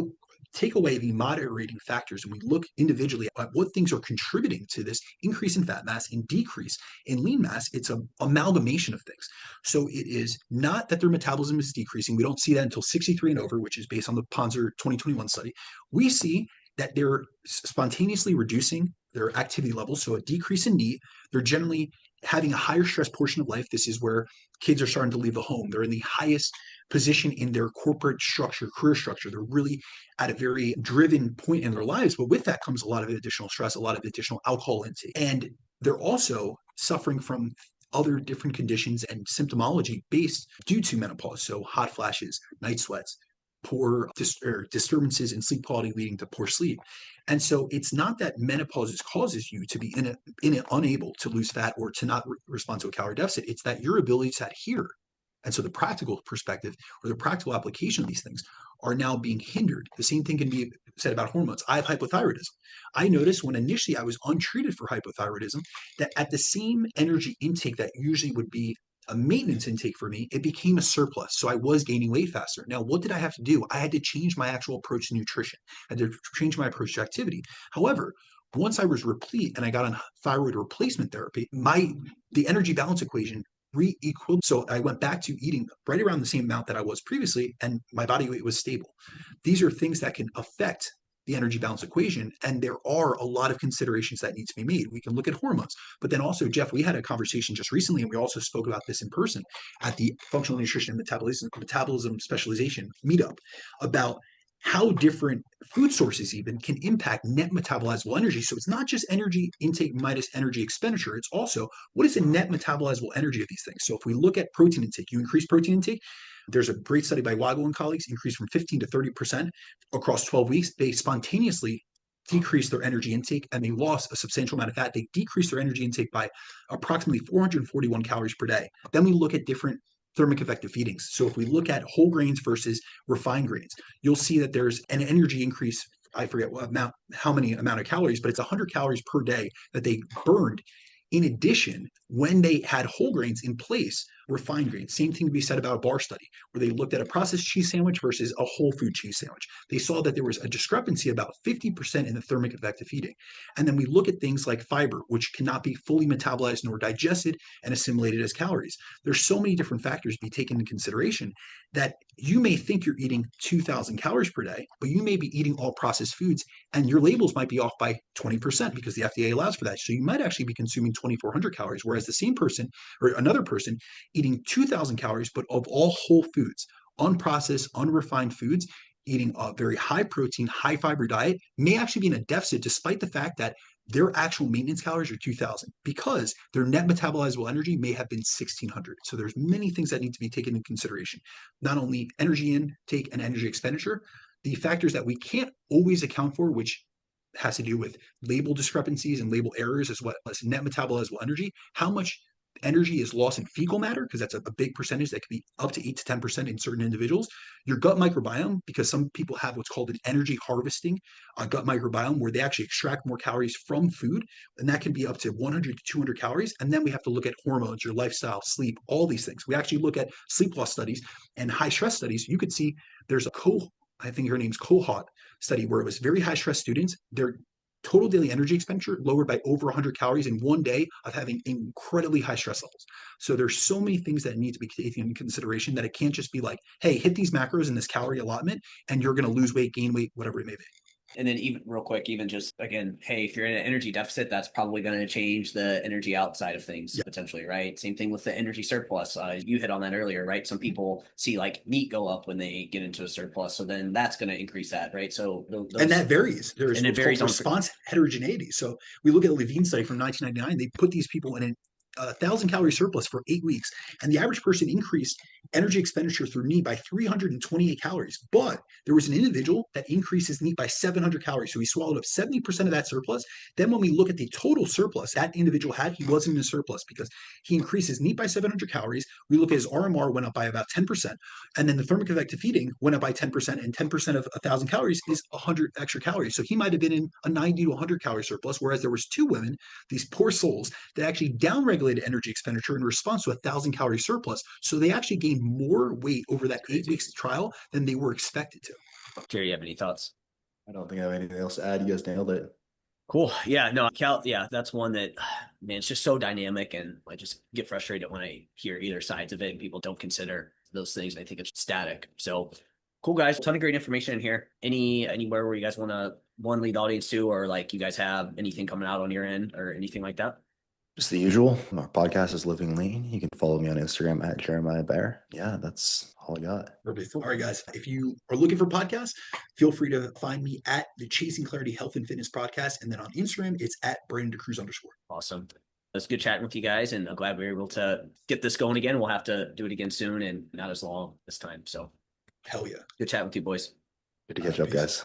away the moderating factors and we look individually at what things are contributing to this increase in fat mass and decrease in lean mass, it's an amalgamation of things. So it is not that their metabolism is decreasing. We don't see that until 63 and over, which is based on the Ponzer 2021 study. We see that they're spontaneously reducing their activity levels, so a decrease in NEAT. They're generally having a higher stress portion of life. This is where kids are starting to leave the home. They're in the highest position in their corporate structure, career structure. They're really at a very driven point in their lives, but with that comes a lot of additional stress, a lot of additional alcohol intake. And they're also suffering from other different conditions and symptomology based due to menopause. So hot flashes, night sweats, poor disturbances in sleep quality leading to poor sleep. And so it's not that menopause causes you to be unable to lose fat or to not respond to a calorie deficit. It's that your ability to adhere. And so the practical perspective or the practical application of these things are now being hindered. The same thing can be said about hormones. I have hypothyroidism. I noticed when initially I was untreated for hypothyroidism that at the same energy intake that usually would be a maintenance intake for me, it became a surplus. So I was gaining weight faster. Now, what did I have to do? I had to change my actual approach to nutrition. I had to change my approach to activity. However, once I was replete and I got on thyroid replacement therapy, the energy balance equation re-equaled. So I went back to eating right around the same amount that I was previously, and my body weight was stable. These are things that can affect the energy balance equation. And there are a lot of considerations that need to be made. We can look at hormones, but then also, Jeff, we had a conversation just recently, and we also spoke about this in person at the Functional Nutrition and Metabolism Specialization meetup about how different food sources even can impact net metabolizable energy. So it's not just energy intake minus energy expenditure. It's also what is the net metabolizable energy of these things. So if we look at protein intake, you increase protein intake. There's a great study by Wago and colleagues, increased from 15 to 30% across 12 weeks. They spontaneously decreased their energy intake and they lost a substantial amount of fat. They decreased their energy intake by approximately 441 calories per day. Then we look at different thermic effective feedings. So if we look at whole grains versus refined grains, you'll see that there's an energy increase. I forget how many amount of calories, but it's 100 calories per day that they burned. In addition, when they had whole grains in place, refined grains, same thing to be said about a Bair study, where they looked at a processed cheese sandwich versus a whole food cheese sandwich. They saw that there was a discrepancy about 50% in the thermic effect of feeding. And then we look at things like fiber, which cannot be fully metabolized nor digested and assimilated as calories. There's so many different factors to be taken into consideration that you may think you're eating 2,000 calories per day, but you may be eating all processed foods and your labels might be off by 20% because the FDA allows for that. So you might actually be consuming 2,400 calories, whereas the same person or another person eating 2,000 calories, but of all whole foods, unprocessed, unrefined foods, eating a very high protein, high fiber diet may actually be in a deficit despite the fact that their actual maintenance calories are 2,000 because their net metabolizable energy may have been 1,600. So there's many things that need to be taken into consideration, not only energy intake and energy expenditure, the factors that we can't always account for, which has to do with label discrepancies and label errors as well as net metabolizable energy, how much energy is lost in fecal matter, because that's a big percentage that could be up to 8 to 10% in certain individuals. Your gut microbiome, because some people have what's called an energy harvesting gut microbiome, where they actually extract more calories from food, and that can be up to 100 to 200 calories. And then we have to look at hormones, your lifestyle, sleep, all these things. We actually look at sleep loss studies and high stress studies. You could see there's I think her name's Kohut study, where it was very high stress students. Their total daily energy expenditure lowered by over 100 calories in one day of having incredibly high stress levels. So there's so many things that need to be taken into consideration, that it can't just be like, hey, hit these macros in this calorie allotment and you're going to lose weight, gain weight, whatever it may be. And then even real quick, even just again, hey, if you're in an energy deficit, that's probably going to change the energy outside of things potentially, right? Same thing with the energy surplus. You hit on that earlier, right? Some people see like meat go up when they get into a surplus, so then that's going to increase that, right? So and that varies. There's and it varies on response heterogeneity. So we look at a Levine study from 1999. They put these people in an 1,000-calorie surplus for 8 weeks, and the average person increased energy expenditure through NEAT by 328 calories. But there was an individual that increased his NEAT by 700 calories, so he swallowed up 70% of that surplus. Then when we look at the total surplus that individual had, he wasn't in a surplus because he increased his NEAT by 700 calories. We look at his RMR went up by about 10%, and then the thermic effective feeding went up by 10%, and 10% of 1,000 calories is 100 extra calories. So he might have been in a 90 to 100 calorie surplus, whereas there was 2 women, these poor souls, that actually downregulated energy expenditure in response to a 1,000-calorie surplus. So they actually gained more weight over that 8 weeks trial than they were expected to. Jerry, you have any thoughts? I don't think I have anything else to add. You guys nailed it. Cool. Yeah, no, that's one that, man, it's just so dynamic, and I just get frustrated when I hear either sides of it and people don't consider those things. I think it's static. So cool, guys. A ton of great information in here. Anywhere where you guys want to lead the audience to, or like you guys have anything coming out on your end or anything like that? Just the usual. Our podcast is Living Lean. You can follow me on Instagram at Jeremiah Bair. Yeah, that's all I got. Perfect. All right, guys. If you are looking for podcasts, feel free to find me at the Chasing Clarity Health and Fitness Podcast. And then on Instagram, it's at DaCruz_. Awesome. It's good chatting with you guys, and I'm glad we were able to get this going again. We'll have to do it again soon, and not as long this time. So hell yeah. good chatting with you, boys. Good to catch up, guys.